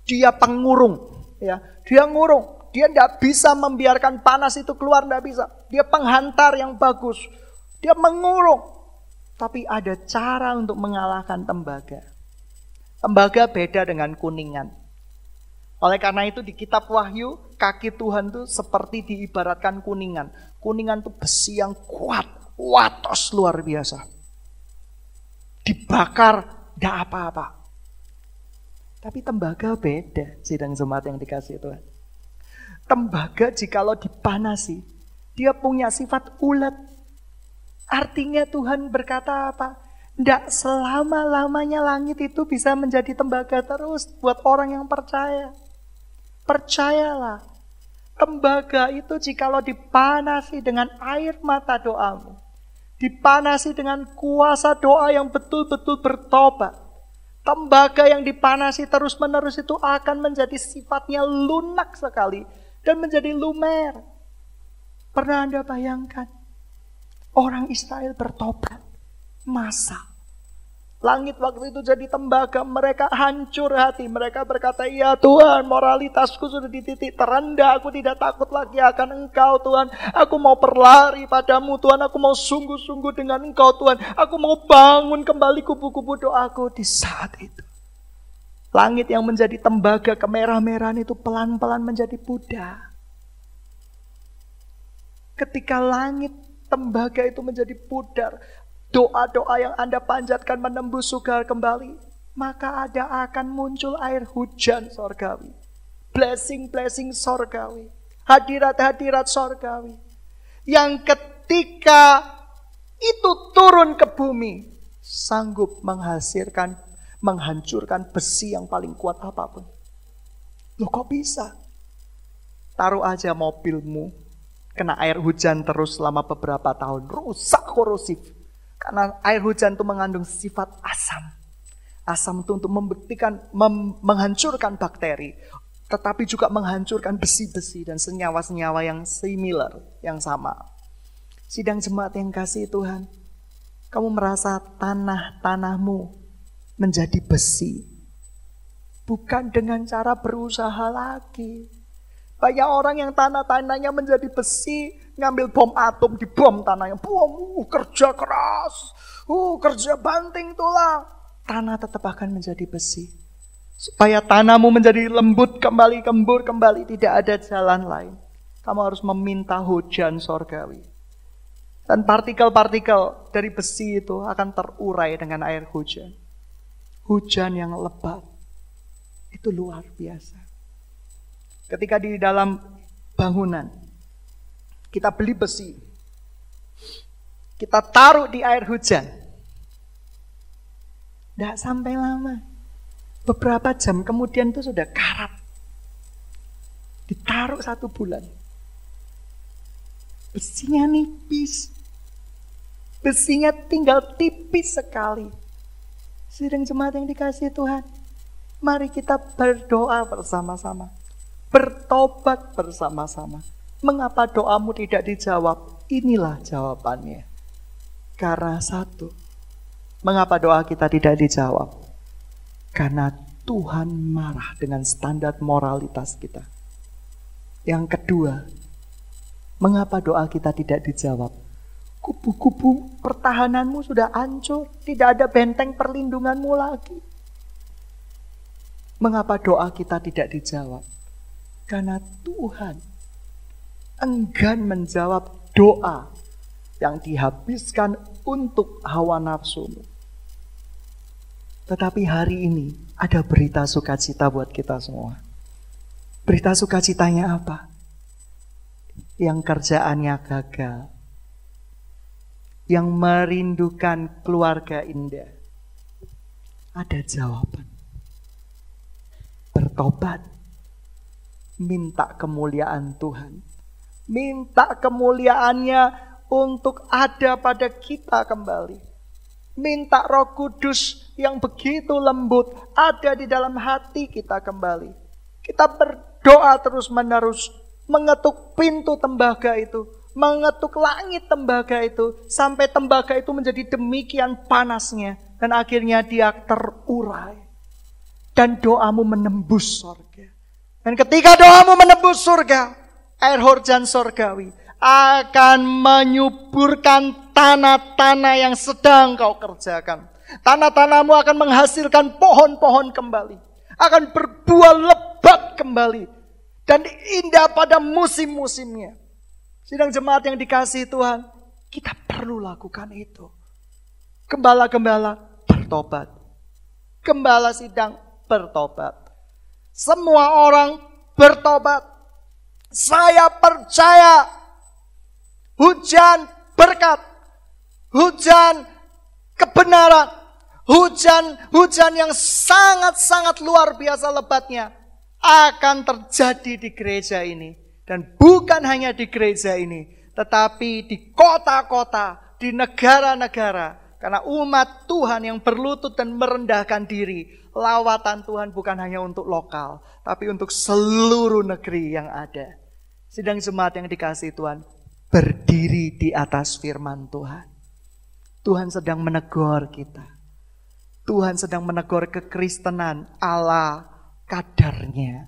Dia pengurung, ya. Dia ngurung. Dia tidak bisa membiarkan panas itu keluar, tidak bisa. Dia penghantar yang bagus. Dia mengurung. Tapi ada cara untuk mengalahkan tembaga. Tembaga beda dengan kuningan. Oleh karena itu di kitab Wahyu, kaki Tuhan itu seperti diibaratkan kuningan. Kuningan itu besi yang kuat, watos luar biasa. Dibakar, tidak apa-apa. Tapi tembaga beda, sidang jemaat yang dikasihi Tuhan. Tembaga jikalau dipanasi, dia punya sifat ulet. Artinya Tuhan berkata apa? Tidak selama-lamanya langit itu bisa menjadi tembaga terus buat orang yang percaya. Percayalah, tembaga itu jikalau dipanasi dengan air mata doamu, dipanasi dengan kuasa doa yang betul-betul bertobat, tembaga yang dipanasi terus-menerus itu akan menjadi sifatnya lunak sekali dan menjadi lumer. Pernah Anda bayangkan orang Israel bertobat? Masa langit waktu itu jadi tembaga, mereka hancur hati. Mereka berkata, ya Tuhan, moralitasku sudah di titik terendah. Aku tidak takut lagi akan Engkau Tuhan. Aku mau berlari padamu Tuhan. Aku mau sungguh-sungguh dengan Engkau Tuhan. Aku mau bangun kembali kubu-kubu doaku. Di saat itu langit yang menjadi tembaga kemerah-merahan itu pelan-pelan menjadi pudar. Ketika langit tembaga itu menjadi pudar, doa-doa yang Anda panjatkan menembus surga kembali, maka ada akan muncul air hujan sorgawi. Blessing-blessing sorgawi. Hadirat-hadirat sorgawi. Yang ketika itu turun ke bumi, sanggup menghancurkan besi yang paling kuat apapun. Loh kok bisa? Taruh aja mobilmu, kena air hujan terus selama beberapa tahun, rusak, korosif. Karena air hujan itu mengandung sifat asam. Asam itu untuk menghancurkan bakteri. Tetapi juga menghancurkan besi-besi dan senyawa-senyawa yang similar, yang sama. Sidang jemaat yang kasih Tuhan, kamu merasa tanahmu menjadi besi. Bukan dengan cara berusaha lagi. Banyak orang yang tanahnya menjadi besi, ngambil bom atom, dibom tanahnya. Bom, kerja keras, kerja banting tulang. Tanah tetap akan menjadi besi. Supaya tanahmu menjadi lembut kembali, gembur kembali, tidak ada jalan lain. Kamu harus meminta hujan sorgawi. Dan partikel-partikel dari besi itu akan terurai dengan air hujan. Hujan yang lebat. Itu luar biasa. Ketika di dalam bangunan, kita beli besi, kita taruh di air hujan. Tidak sampai lama, beberapa jam kemudian itu sudah karat. Ditaruh 1 bulan. Besinya nipis. Besinya tinggal tipis sekali. Sidang jemaat yang dikasihi Tuhan, mari kita berdoa bersama-sama. Bertobat bersama-sama. Mengapa doamu tidak dijawab? Inilah jawabannya. Karena satu, mengapa doa kita tidak dijawab? Karena Tuhan marah dengan standar moralitas kita. Yang kedua, mengapa doa kita tidak dijawab? Kubu-kubu pertahananmu sudah hancur, tidak ada benteng perlindunganmu lagi. Mengapa doa kita tidak dijawab? Karena Tuhan enggan menjawab doa yang dihabiskan untuk hawa nafsumu. Tetapi hari ini ada berita sukacita buat kita semua. Berita sukacitanya apa? Yang kerjaannya gagal, yang merindukan keluarga indah, ada jawaban. Bertobat, minta kemuliaan Tuhan, minta kemuliaannya untuk ada pada kita kembali. Minta Roh Kudus yang begitu lembut ada di dalam hati kita kembali. Kita berdoa terus-menerus, mengetuk pintu tembaga itu, mengetuk langit tembaga itu, sampai tembaga itu menjadi demikian panasnya, dan akhirnya dia terurai. Dan doamu menembus surga. Dan ketika doamu menembus surga, air hujan surgawi akan menyuburkan tanah-tanah yang sedang kau kerjakan. Tanah-tanahmu akan menghasilkan pohon-pohon kembali, akan berbuah lebat kembali, dan indah pada musim-musimnya. Sidang jemaat yang dikasihi Tuhan, kita perlu lakukan itu. Gembala-gembala bertobat. Gembala sidang bertobat. Semua orang bertobat. Saya percaya hujan berkat, hujan kebenaran, hujan yang sangat-sangat luar biasa lebatnya akan terjadi di gereja ini. Dan bukan hanya di gereja ini, tetapi di kota-kota, di negara-negara. Karena umat Tuhan yang berlutut dan merendahkan diri, lawatan Tuhan bukan hanya untuk lokal, tapi untuk seluruh negeri yang ada. Sidang jemaat yang dikasihi Tuhan, berdiri di atas firman Tuhan. Tuhan sedang menegur kita. Tuhan sedang menegur kekristenan ala kadarnya.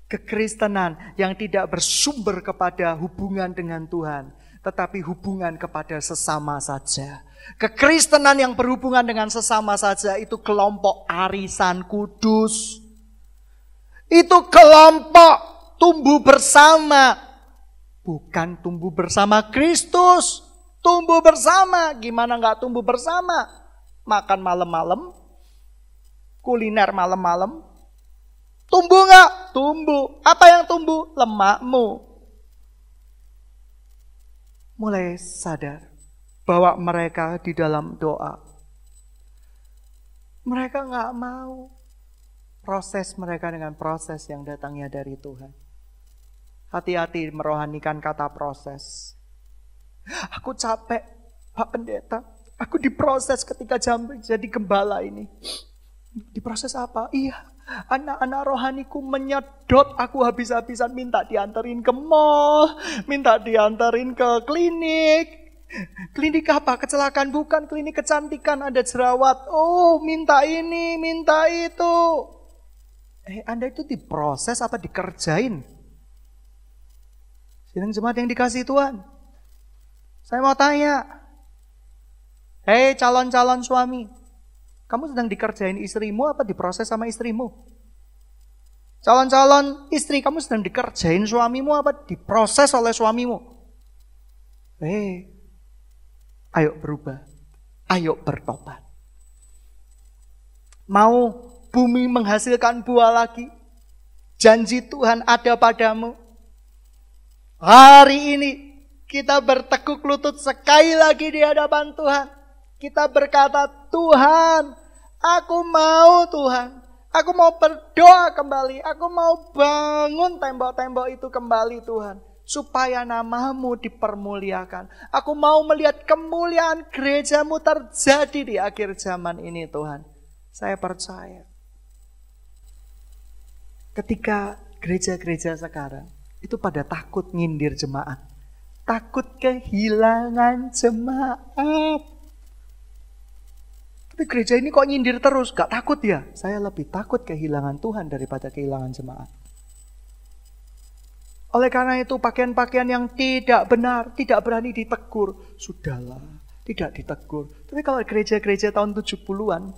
Kekristenan yang tidak bersumber kepada hubungan dengan Tuhan, tetapi hubungan kepada sesama saja. Kekristenan yang berhubungan dengan sesama saja itu kelompok arisan kudus. Itu kelompok tumbuh bersama. Bukan tumbuh bersama Kristus. Tumbuh bersama. Gimana gak tumbuh bersama? Makan malam-malam. Kuliner malam-malam. Tumbuh gak? Tumbuh. Apa yang tumbuh? Lemakmu. Mulai sadar bahwa mereka di dalam doa. Mereka gak mau proses mereka dengan proses yang datangnya dari Tuhan. Hati-hati merohanikan kata proses. Aku capek, Pak Pendeta. Aku diproses ketika jadi gembala ini. Diproses apa? Iya, anak-anak rohaniku menyedot aku habis-habisan, minta diantarin ke mall, minta diantarin ke klinik. Klinik apa? Kecelakaan bukan, klinik kecantikan ada jerawat. Oh, minta ini, minta itu. Anda itu diproses apa dikerjain? Sidang jemaat yang dikasihi Tuhan, saya mau tanya. Hei calon-calon suami, kamu sedang dikerjain istrimu apa diproses sama istrimu? Calon-calon istri, kamu sedang dikerjain suamimu apa diproses oleh suamimu? Ayo berubah, ayo bertobat. Mau bumi menghasilkan buah lagi? Janji Tuhan ada padamu. Hari ini kita bertekuk lutut sekali lagi di hadapan Tuhan. Kita berkata, Tuhan, aku mau Tuhan. Aku mau berdoa kembali. Aku mau bangun tembok-tembok itu kembali Tuhan. supaya namamu dipermuliakan. Aku mau melihat kemuliaan gerejamu terjadi di akhir zaman ini Tuhan. Saya percaya. Ketika gereja-gereja sekarang itu pada takut nyindir jemaat. Takut kehilangan jemaat. Tapi gereja ini kok nyindir terus? Gak takut ya? Saya lebih takut kehilangan Tuhan daripada kehilangan jemaat. Oleh karena itu pakaian-pakaian yang tidak benar, tidak berani ditegur. Sudahlah, tidak ditegur. Tapi kalau gereja-gereja tahun 70-an,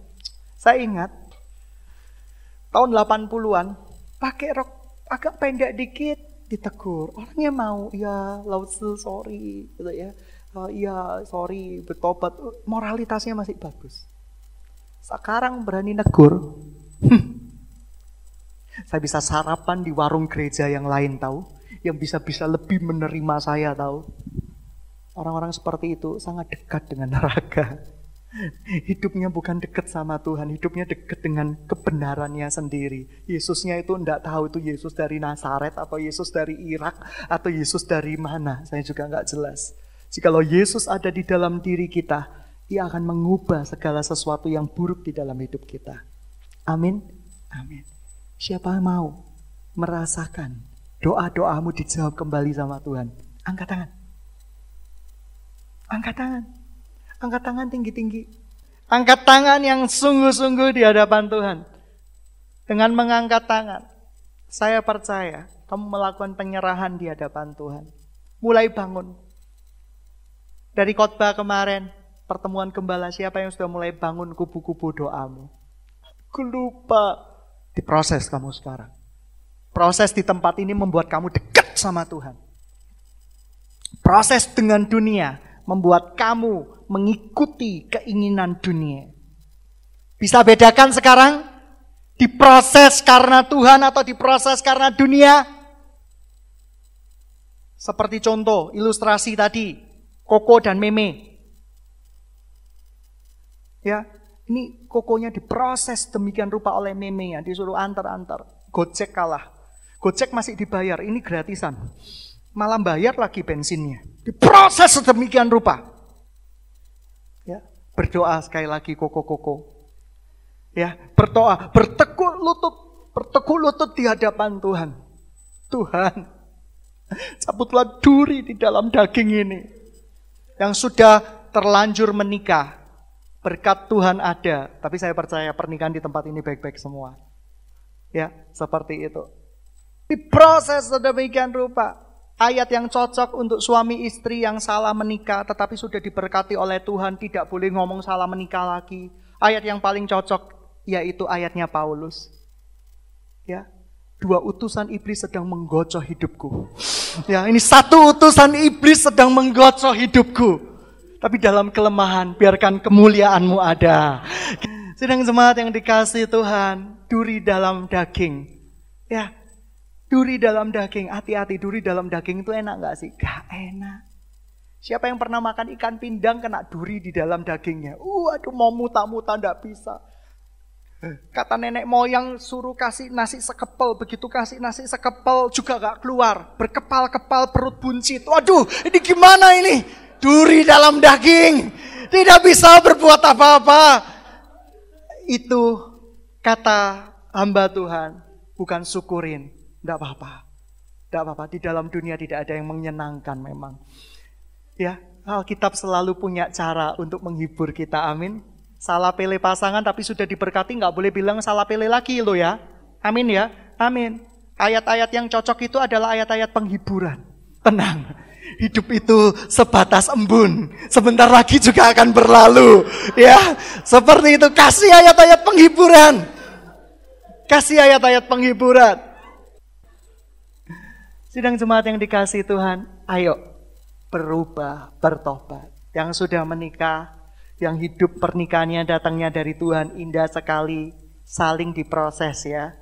saya ingat, tahun 80-an, pakai rok agak pendek dikit, ditegur. Orangnya mau, ya Lause sorry, gitu ya. Iya sorry, bertobat. Moralitasnya masih bagus. Sekarang berani negur. Saya bisa sarapan di warung gereja yang lain tahu. Yang bisa lebih menerima saya tahu. Orang-orang seperti itu sangat dekat dengan neraka. Hidupnya bukan dekat sama Tuhan, hidupnya dekat dengan kebenarannya sendiri. Yesusnya itu enggak tahu itu Yesus dari Nazaret atau Yesus dari Irak atau Yesus dari mana. Saya juga enggak jelas. Jikalau Yesus ada di dalam diri kita, Dia akan mengubah segala sesuatu yang buruk di dalam hidup kita. Amin. Amin. Siapa yang mau merasakan doa-doamu dijawab kembali sama Tuhan? Angkat tangan. Angkat tangan. Angkat tangan tinggi-tinggi. Angkat tangan yang sungguh-sungguh di hadapan Tuhan. Dengan mengangkat tangan, saya percaya kamu melakukan penyerahan di hadapan Tuhan. Mulai bangun. Dari khotbah kemarin, pertemuan gembala, siapa yang sudah mulai bangun kubu-kubu doamu? Aku lupa. Diproses kamu sekarang. Proses di tempat ini membuat kamu dekat sama Tuhan. Proses dengan dunia membuat kamu mengikuti keinginan dunia. Bisa bedakan sekarang? Diproses karena Tuhan atau diproses karena dunia? Seperti contoh, ilustrasi tadi, Koko dan Meme. Ya, ini Kokonya diproses demikian rupa oleh Meme, disuruh antar-antar. Gojek kalah. Gojek masih dibayar, ini gratisan. Malah bayar lagi bensinnya. Diproses sedemikian rupa. Ya, berdoa sekali lagi Koko. Ya, berdoa, bertekuk lutut di hadapan Tuhan. Tuhan, cabutlah duri di dalam daging ini. Yang sudah terlanjur menikah. Berkat Tuhan ada, tapi saya percaya pernikahan di tempat ini baik-baik semua. Ya, seperti itu. Diproses sedemikian rupa. Ayat yang cocok untuk suami istri yang salah menikah tetapi sudah diberkati oleh Tuhan, tidak boleh ngomong salah menikah lagi. Ayat yang paling cocok yaitu ayatnya Paulus. Ya, 2 utusan iblis sedang menggocoh hidupku. Ya, ini 1 utusan iblis sedang menggocoh hidupku. Tapi dalam kelemahan biarkan kemuliaan-Mu ada. Sedang jemaat yang dikasihi Tuhan, duri dalam daging. Ya, duri dalam daging, hati-hati, duri dalam daging itu enak gak sih? Gak enak. Siapa yang pernah makan ikan pindang kena duri di dalam dagingnya? Aduh mau muta-muta gak bisa. Kata nenek moyang suruh kasih nasi sekepel, begitu kasih nasi sekepel juga gak keluar. Berkepal-kepal perut buncit. Waduh ini gimana ini? Duri dalam daging. Tidak bisa berbuat apa-apa. Itu kata hamba Tuhan, bukan syukurin. Tidak apa-apa. Tidak apa-apa. Di dalam dunia tidak ada yang menyenangkan memang. Ya, Alkitab selalu punya cara untuk menghibur kita. Amin. Salah pilih pasangan tapi sudah diberkati, nggak boleh bilang salah pilih lagi loh ya. Amin ya. Amin. Ayat-ayat yang cocok itu adalah ayat-ayat penghiburan. Tenang. Hidup itu sebatas embun. Sebentar lagi juga akan berlalu. Ya, seperti itu. Kasih ayat-ayat penghiburan. Kasih ayat-ayat penghiburan. Sidang jemaat yang dikasihi Tuhan, ayo berubah, bertobat. Yang sudah menikah, yang hidup pernikahannya datangnya dari Tuhan, indah sekali. Saling diproses ya.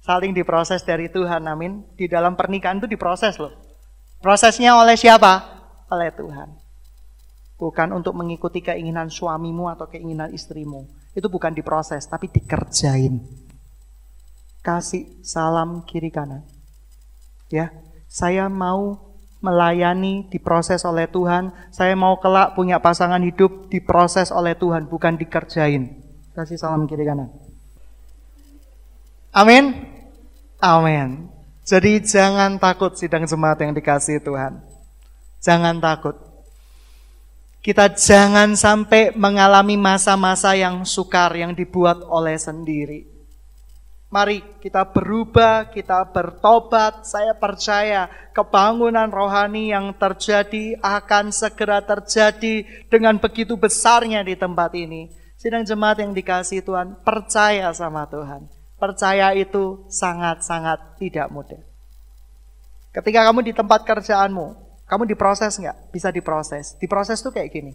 Saling diproses dari Tuhan, amin. Di dalam pernikahan itu diproses loh. Prosesnya oleh siapa? Oleh Tuhan. Bukan untuk mengikuti keinginan suamimu atau keinginan istrimu. Itu bukan diproses, tapi dikerjain. Kasih salam kiri kanan. Ya, saya mau melayani, diproses oleh Tuhan. Saya mau kelak punya pasangan hidup, diproses oleh Tuhan, bukan dikerjain. Kasih salam kiri kanan. Amin. Amin. Jadi jangan takut sidang jemaat yang dikasihi Tuhan. Jangan takut. Kita jangan sampai mengalami masa-masa yang sukar, yang dibuat oleh sendiri. Mari kita berubah, kita bertobat. Saya percaya kebangunan rohani yang terjadi akan segera terjadi dengan begitu besarnya di tempat ini. Sidang jemaat yang dikasihi Tuhan, percaya sama Tuhan. Percaya itu sangat-sangat tidak mudah. Ketika kamu di tempat kerjaanmu, kamu diproses nggak? Bisa diproses. Diproses tuh kayak gini.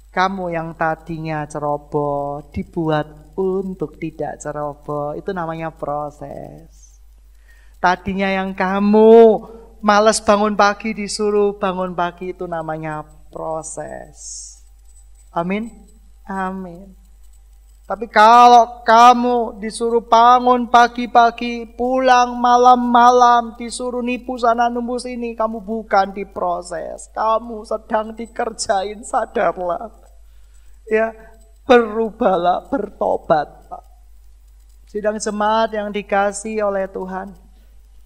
Kamu yang tadinya ceroboh dibuat untuk tidak ceroboh. Itu namanya proses. Tadinya yang kamu malas bangun pagi disuruh bangun pagi, itu namanya proses. Amin? Amin. Tapi kalau kamu disuruh bangun pagi-pagi, pulang malam-malam, disuruh nipu sana nunggu sini, kamu bukan diproses. Kamu sedang dikerjain, sadarlah. Ya, berubahlah, bertobat. Sidang jemaat yang dikasihi oleh Tuhan.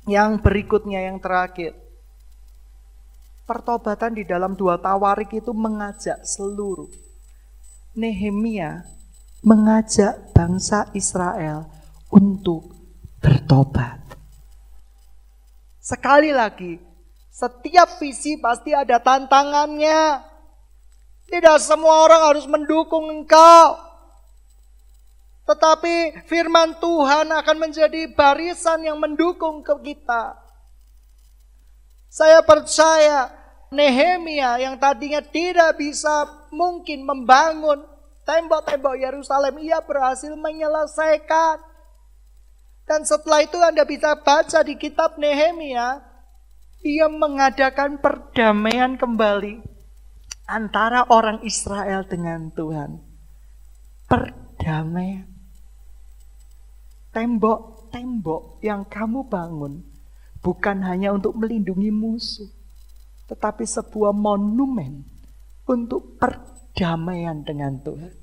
Yang berikutnya, yang terakhir. Pertobatan di dalam 2 Tawarik itu mengajak seluruh. Nehemia mengajak bangsa Israel untuk bertobat. Sekali lagi, setiap visi pasti ada tantangannya. Tidak semua orang harus mendukung engkau. Tetapi firman Tuhan akan menjadi barisan yang mendukung ke kita. Saya percaya Nehemia yang tadinya tidak bisa mungkin membangun tembok-tembok Yerusalem, ia berhasil menyelesaikan. Dan setelah itu Anda bisa baca di kitab Nehemia, ia mengadakan perdamaian kembali antara orang Israel dengan Tuhan. Perdamaian. Tembok-tembok yang kamu bangun bukan hanya untuk melindungi musuh, tetapi sebuah monumen untuk perdamaian dengan Tuhan.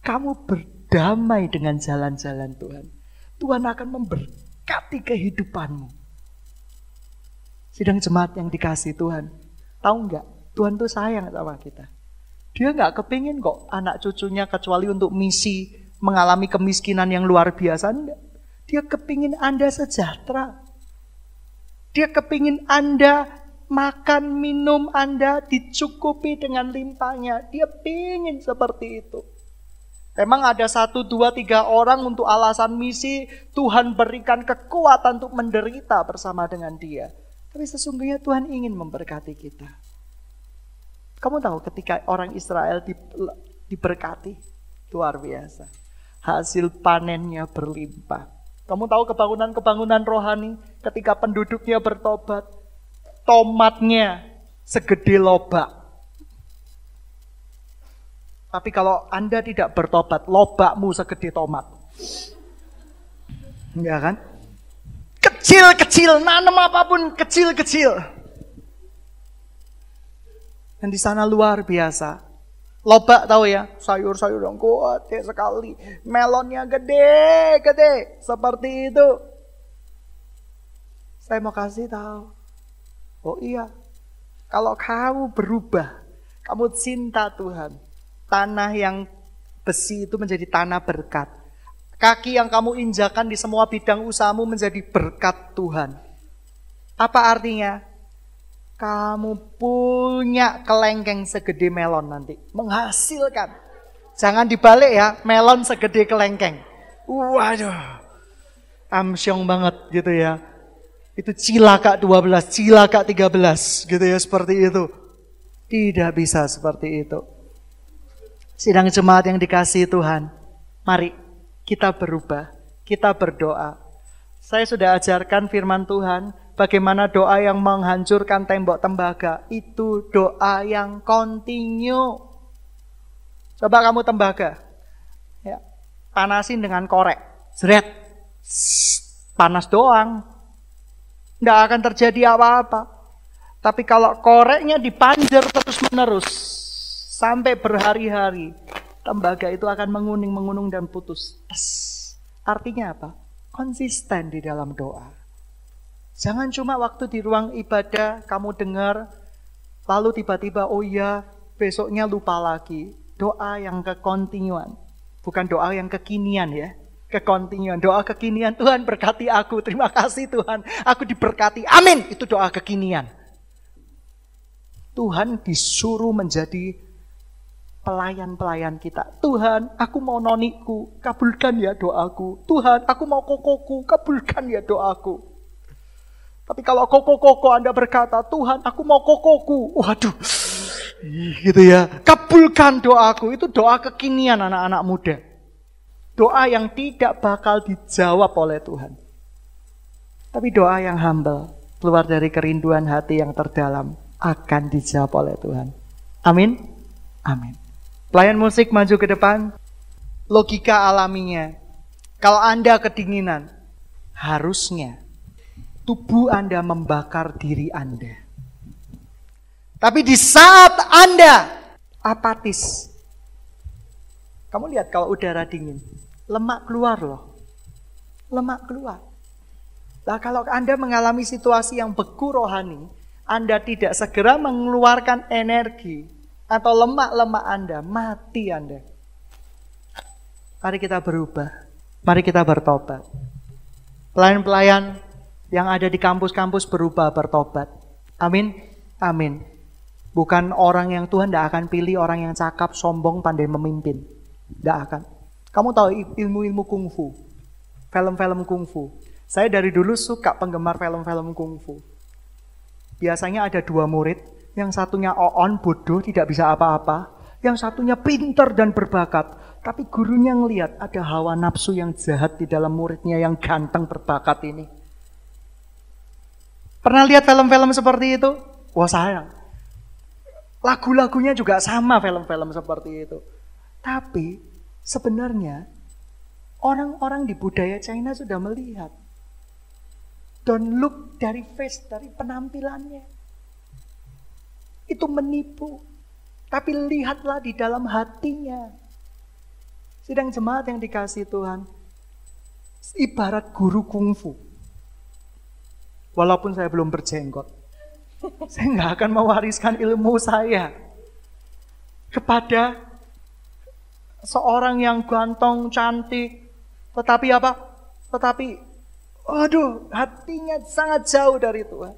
Kamu berdamai dengan jalan-jalan Tuhan. Tuhan akan memberkati kehidupanmu. Sidang jemaat yang dikasihi Tuhan, tahu nggak? Tuhan tuh sayang sama kita. Dia nggak kepingin kok anak cucunya kecuali untuk misi mengalami kemiskinan yang luar biasa. Enggak. Dia kepingin Anda sejahtera. Dia kepingin Anda makan, minum Anda dicukupi dengan limpahnya. Dia pingin seperti itu. Memang ada 1, 2, 3 orang untuk alasan misi. Tuhan berikan kekuatan untuk menderita bersama dengan dia. Tapi sesungguhnya Tuhan ingin memberkati kita. Kamu tahu ketika orang Israel diberkati, luar biasa. Hasil panennya berlimpah. Kamu tahu kebangunan-kebangunan rohani ketika penduduknya bertobat. Tomatnya segede lobak. Tapi kalau Anda tidak bertobat, lobakmu segede tomat. Enggak kan? Kecil-kecil, nanam apapun kecil-kecil. Dan di sana luar biasa. Lobak tahu ya, sayur-sayur yang gede sekali. Melonnya gede-gede. Seperti itu. Saya mau kasih tahu. Oh iya, kalau kamu berubah, kamu cinta Tuhan. Tanah yang besi itu menjadi tanah berkat. Kaki yang kamu injakan di semua bidang usahamu menjadi berkat Tuhan. Apa artinya? Kamu punya kelengkeng segede melon nanti. Menghasilkan. Jangan dibalik ya, melon segede kelengkeng. Waduh, amsyong banget gitu ya. Itu cilaka 12, cilaka 13 gitu ya, seperti itu. Tidak bisa seperti itu. Sidang jemaat yang dikasihi Tuhan, mari kita berubah, kita berdoa. Saya sudah ajarkan firman Tuhan, bagaimana doa yang menghancurkan tembok tembaga. Itu doa yang kontinu. Coba kamu tembaga. Ya, panasin dengan korek. Zret. Panas doang. Tidak akan terjadi apa-apa. Tapi kalau koreknya dipanjer terus-menerus sampai berhari-hari, tembaga itu akan menguning dan putus. Artinya apa? Konsisten di dalam doa. Jangan cuma waktu di ruang ibadah kamu dengar, lalu tiba-tiba oh iya, besoknya lupa lagi. Doa yang kekontinuan, bukan doa yang kekinian ya. Kekontinuan, doa kekinian. Tuhan berkati aku, terima kasih Tuhan, aku diberkati, amin. Itu doa kekinian. Tuhan disuruh menjadi pelayan-pelayan kita. Tuhan, aku mau noniku, kabulkan ya doaku. Tuhan, aku mau kokoku, kabulkan ya doaku. Tapi kalau koko Anda berkata, Tuhan, aku mau kokoku. Waduh, gitu ya. Kabulkan doaku. Itu doa kekinian anak-anak muda. Doa yang tidak bakal dijawab oleh Tuhan. Tapi doa yang humble, keluar dari kerinduan hati yang terdalam, akan dijawab oleh Tuhan. Amin. Amin. Pelayan musik maju ke depan. Logika alaminya, kalau Anda kedinginan, harusnya tubuh Anda membakar diri Anda. Tapi di saat Anda apatis, kamu lihat kalau udara dingin, lemak keluar loh. Lemak keluar. Nah kalau Anda mengalami situasi yang beku rohani, Anda tidak segera mengeluarkan energi atau lemak-lemak Anda, mati Anda. Mari kita berubah. Mari kita bertobat. Pelayan-pelayan yang ada di kampus-kampus berubah, bertobat. Amin. Amin. Bukan orang yang Tuhan tidak akan pilih orang yang cakap, sombong, pandai memimpin. Tidak akan. Kamu tahu ilmu-ilmu kungfu, film-film kungfu. Saya dari dulu suka penggemar film-film kungfu. Biasanya ada 2 murid, yang satunya oon, bodoh, tidak bisa apa-apa. Yang satunya pintar dan berbakat. Tapi gurunya ngelihat ada hawa nafsu yang jahat di dalam muridnya yang ganteng berbakat ini. Pernah lihat film-film seperti itu? Wah sayang. Lagu-lagunya juga sama film-film seperti itu. Tapi sebenarnya orang-orang di budaya China sudah melihat. Don't look dari face, dari penampilannya. Itu menipu. Tapi lihatlah di dalam hatinya. Sidang jemaat yang dikasihi Tuhan, ibarat guru kungfu. Walaupun saya belum berjenggot, saya nggak akan mewariskan ilmu saya kepada seorang yang ganteng, cantik, tetapi apa? Tetapi, aduh, hatinya sangat jauh dari Tuhan.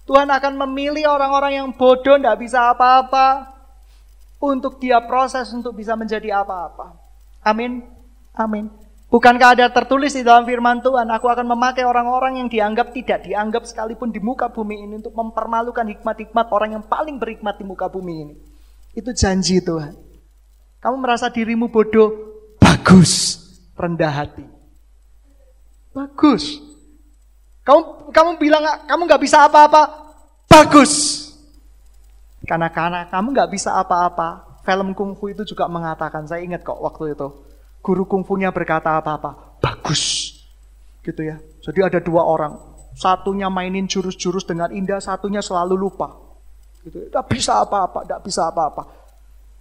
Tuhan akan memilih orang-orang yang bodoh, nggak bisa apa-apa, untuk dia proses untuk bisa menjadi apa-apa. Amin. Amin. Bukankah ada tertulis di dalam firman Tuhan, aku akan memakai orang-orang yang dianggap tidak dianggap sekalipun di muka bumi ini untuk mempermalukan hikmat-hikmat orang yang paling berhikmat di muka bumi ini. Itu janji Tuhan. Kamu merasa dirimu bodoh? Bagus. Rendah hati. Bagus. Kamu bilang kamu gak bisa apa-apa? Bagus. Karena kamu gak bisa apa-apa. Film kungfu itu juga mengatakan, saya ingat kok waktu itu. Guru kungfunya berkata apa-apa, bagus. Gitu ya. Jadi ada 2 orang. Satunya mainin jurus-jurus dengan indah, satunya selalu lupa. Gitu. Tidak bisa apa-apa, tidak bisa apa-apa.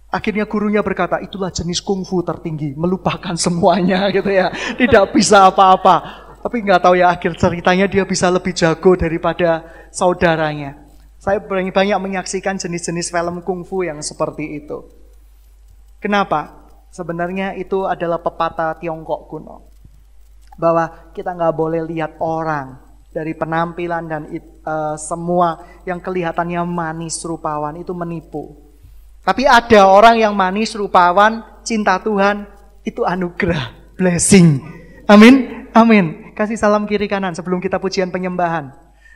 Akhirnya gurunya berkata, itulah jenis kungfu tertinggi, melupakan semuanya gitu ya. Tidak bisa apa-apa. Tapi nggak tahu ya akhir ceritanya dia bisa lebih jago daripada saudaranya. Saya banyak menyaksikan jenis-jenis film kungfu yang seperti itu. Kenapa? Sebenarnya itu adalah pepatah Tiongkok kuno. Bahwa kita nggak boleh lihat orang dari penampilan dan semua yang kelihatannya manis rupawan itu menipu. Tapi ada orang yang manis rupawan, cinta Tuhan, itu anugerah, blessing. Amin, amin. Kasih salam kiri kanan sebelum kita pujian penyembahan.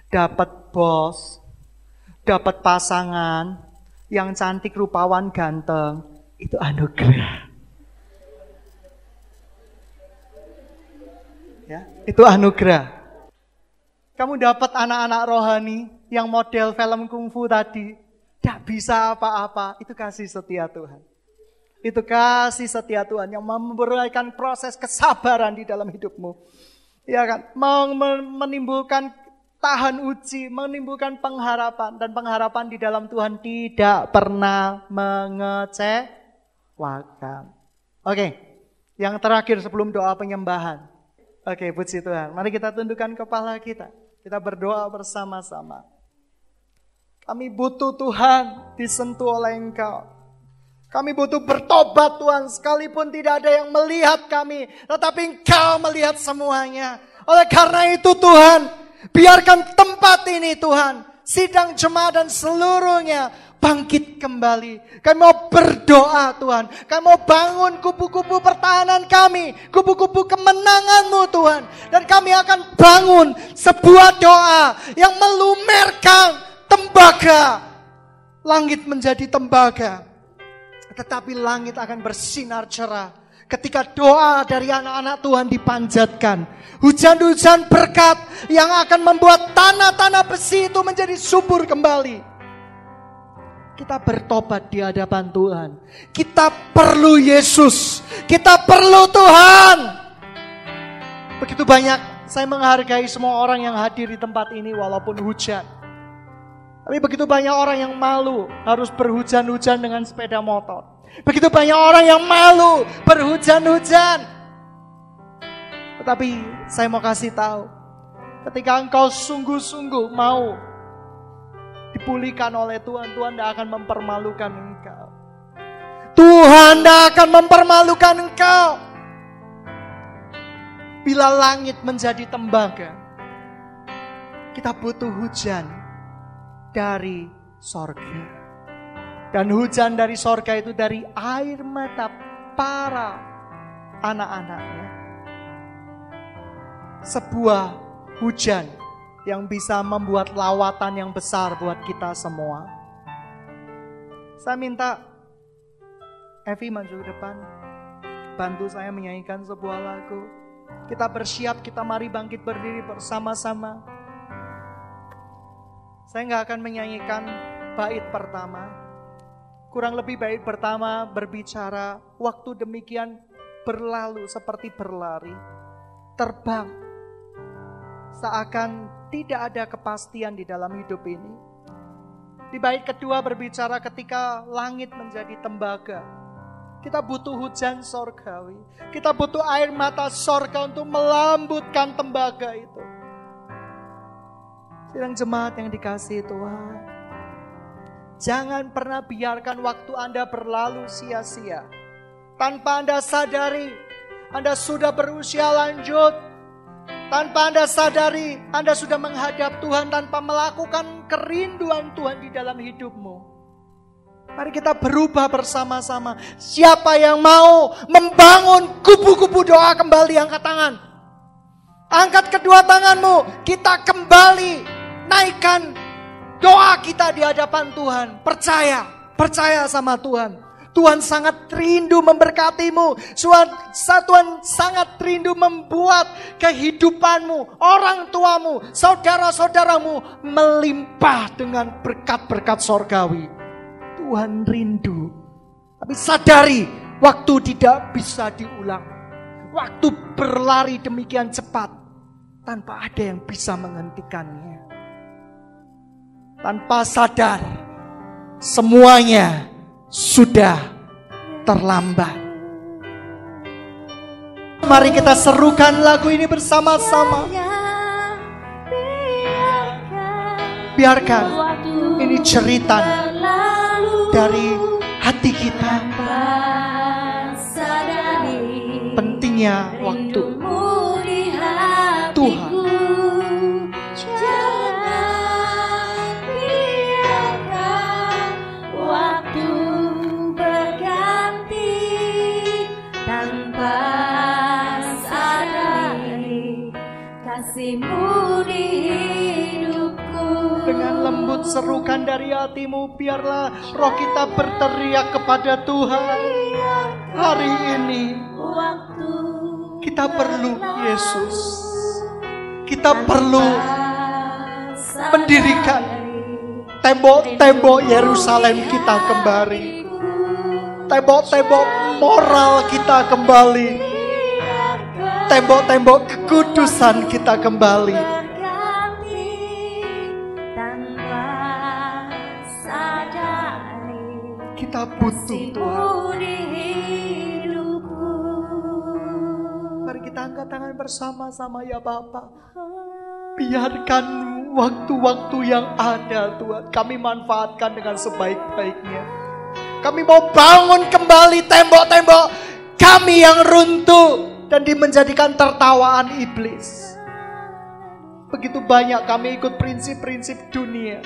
Dapat bos, dapat pasangan yang cantik rupawan ganteng, itu anugerah. Ya, itu anugerah. Kamu dapat anak-anak rohani yang model film kungfu tadi, tidak bisa apa-apa, itu kasih setia Tuhan. Itu kasih setia Tuhan yang memberikan proses kesabaran di dalam hidupmu. Ya kan, mau menimbulkan tahan uji, menimbulkan pengharapan. Dan pengharapan di dalam Tuhan tidak pernah mengecewakan. Oke, yang terakhir sebelum doa penyembahan. Oke, puji Tuhan. Mari kita tundukkan kepala kita. Kita berdoa bersama-sama. Kami butuh Tuhan disentuh oleh Engkau. Kami butuh bertobat Tuhan, sekalipun tidak ada yang melihat kami, tetapi Engkau melihat semuanya. Oleh karena itu Tuhan, biarkan tempat ini Tuhan, sidang jemaat dan seluruhnya bangkit kembali. Kami mau berdoa Tuhan, kami mau bangun kubu-kubu pertahanan kami, kubu-kubu kemenangan-Mu Tuhan. Dan kami akan bangun sebuah doa yang melumerkan tembaga. Langit menjadi tembaga, tetapi langit akan bersinar cerah ketika doa dari anak-anak Tuhan dipanjatkan. Hujan-hujan berkat yang akan membuat tanah-tanah besi itu menjadi subur kembali. Kita bertobat di hadapan Tuhan. Kita perlu Yesus. Kita perlu Tuhan. Begitu banyak, saya menghargai semua orang yang hadir di tempat ini walaupun hujan. Tapi begitu banyak orang yang malu harus berhujan-hujan dengan sepeda motor. Begitu banyak orang yang malu berhujan-hujan. Tetapi saya mau kasih tahu, ketika engkau sungguh-sungguh mau dipulihkan oleh Tuhan, Tuhan tidak akan mempermalukan engkau. Tuhan tidak akan mempermalukan engkau. Bila langit menjadi tembaga, kita butuh hujan dari sorga. Dan hujan dari sorga itu dari air mata para anak-anaknya. Sebuah hujan yang bisa membuat lawatan yang besar buat kita semua. Saya minta Evi maju ke depan, bantu saya menyanyikan sebuah lagu. Kita bersiap, kita mari bangkit berdiri bersama-sama. Saya gak akan menyanyikan bait pertama. Kurang lebih bait pertama berbicara waktu demikian berlalu seperti berlari. Terbang. Seakan tidak ada kepastian di dalam hidup ini. Di bait kedua berbicara ketika langit menjadi tembaga. Kita butuh hujan sorgawi. Kita butuh air mata sorga untuk melambutkan tembaga itu. Sidang jemaat yang dikasihi Tuhan, jangan pernah biarkan waktu Anda berlalu sia-sia. Tanpa Anda sadari, Anda sudah berusia lanjut. Tanpa Anda sadari, Anda sudah menghadap Tuhan tanpa melakukan kerinduan Tuhan di dalam hidupmu. Mari kita berubah bersama-sama. Siapa yang mau membangun kubu-kubu doa kembali, angkat tangan. Angkat kedua tanganmu, kita kembali naikkan doa kita di hadapan Tuhan. Percaya sama Tuhan. Tuhan sangat rindu memberkatimu. Tuhan sangat rindu membuat kehidupanmu, orang tuamu, saudara-saudaramu melimpah dengan berkat-berkat sorgawi. Tuhan rindu. Tapi sadari, waktu tidak bisa diulang. Waktu berlari demikian cepat, tanpa ada yang bisa menghentikannya. Tanpa sadar, semuanya sudah terlambat. Mari kita serukan lagu ini bersama-sama. Biarkan ini cerita dari hati kita. Pentingnya waktu Tuhan. Dengan lembut serukan dari hatimu, biarlah roh kita berteriak kepada Tuhan. Hari ini kita perlu Yesus. Kita perlu mendirikan tembok-tembok Yerusalem kita kembali. Tembok-tembok moral kita kembali. Tembok-tembok kekudusan kita kembali. Kita butuh Tuhan. Mari kita angkat tangan bersama-sama ya Bapa. Biarkan waktu-waktu yang ada Tuhan, kami manfaatkan dengan sebaik-baiknya. Kami mau bangun kembali tembok-tembok kami yang runtuh dan menjadikan tertawaan iblis. Begitu banyak kami ikut prinsip-prinsip dunia.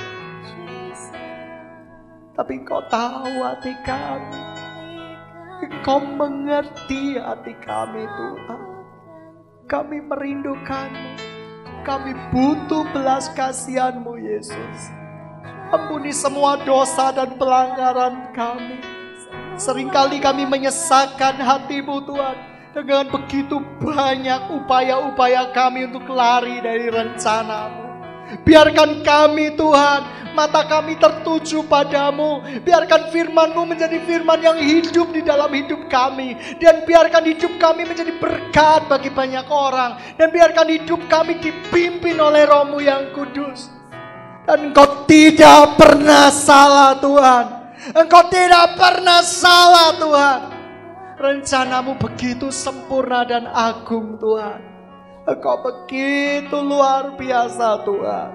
Tapi Engkau tahu hati kami. Engkau mengerti hati kami Tuhan. Kami merindukan-Mu. Kami butuh belas kasihan-Mu Yesus. Ampuni semua dosa dan pelanggaran kami. Seringkali kami menyesakkan hati-Mu Tuhan. Dengan begitu banyak upaya-upaya kami untuk lari dari rencana-Mu. Biarkan kami Tuhan, mata kami tertuju padamu. Biarkan firman-Mu menjadi firman yang hidup di dalam hidup kami. Dan biarkan hidup kami menjadi berkat bagi banyak orang. Dan biarkan hidup kami dipimpin oleh Roh-Mu yang kudus. Dan Engkau tidak pernah salah Tuhan. Engkau tidak pernah salah Tuhan. Rencana-Mu begitu sempurna dan agung Tuhan. Engkau begitu luar biasa Tuhan.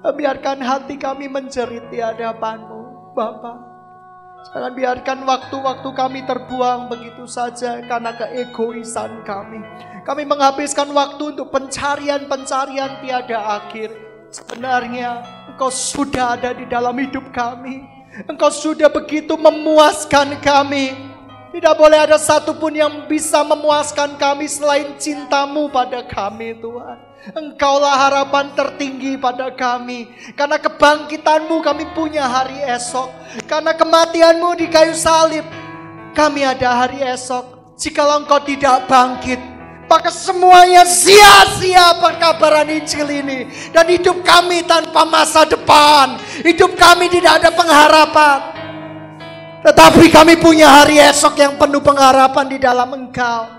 Biarkan hati kami menjerit di hadapan-Mu Bapa. Jangan biarkan waktu-waktu kami terbuang begitu saja karena keegoisan kami. Kami menghabiskan waktu untuk pencarian-pencarian tiada akhir. Sebenarnya Engkau sudah ada di dalam hidup kami. Engkau sudah begitu memuaskan kami. Tidak boleh ada satupun yang bisa memuaskan kami selain cinta-Mu pada kami Tuhan. Engkaulah harapan tertinggi pada kami. Karena kebangkitan-Mu kami punya hari esok. Karena kematian-Mu di kayu salib kami ada hari esok. Jikalau Engkau tidak bangkit, maka semuanya sia-sia perkabaran Injil ini. Dan hidup kami tanpa masa depan. Hidup kami tidak ada pengharapan. Tetapi kami punya hari esok yang penuh pengharapan di dalam Engkau.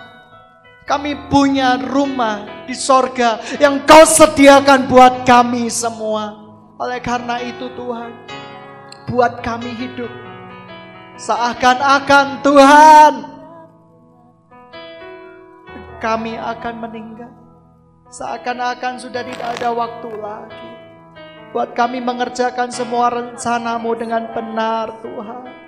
Kami punya rumah di sorga yang Kau sediakan buat kami semua. Oleh karena itu Tuhan, buat kami hidup seakan-akan Tuhan kami akan meninggal. Seakan-akan sudah tidak ada waktu lagi. Buat kami mengerjakan semua rencana-Mu dengan benar Tuhan.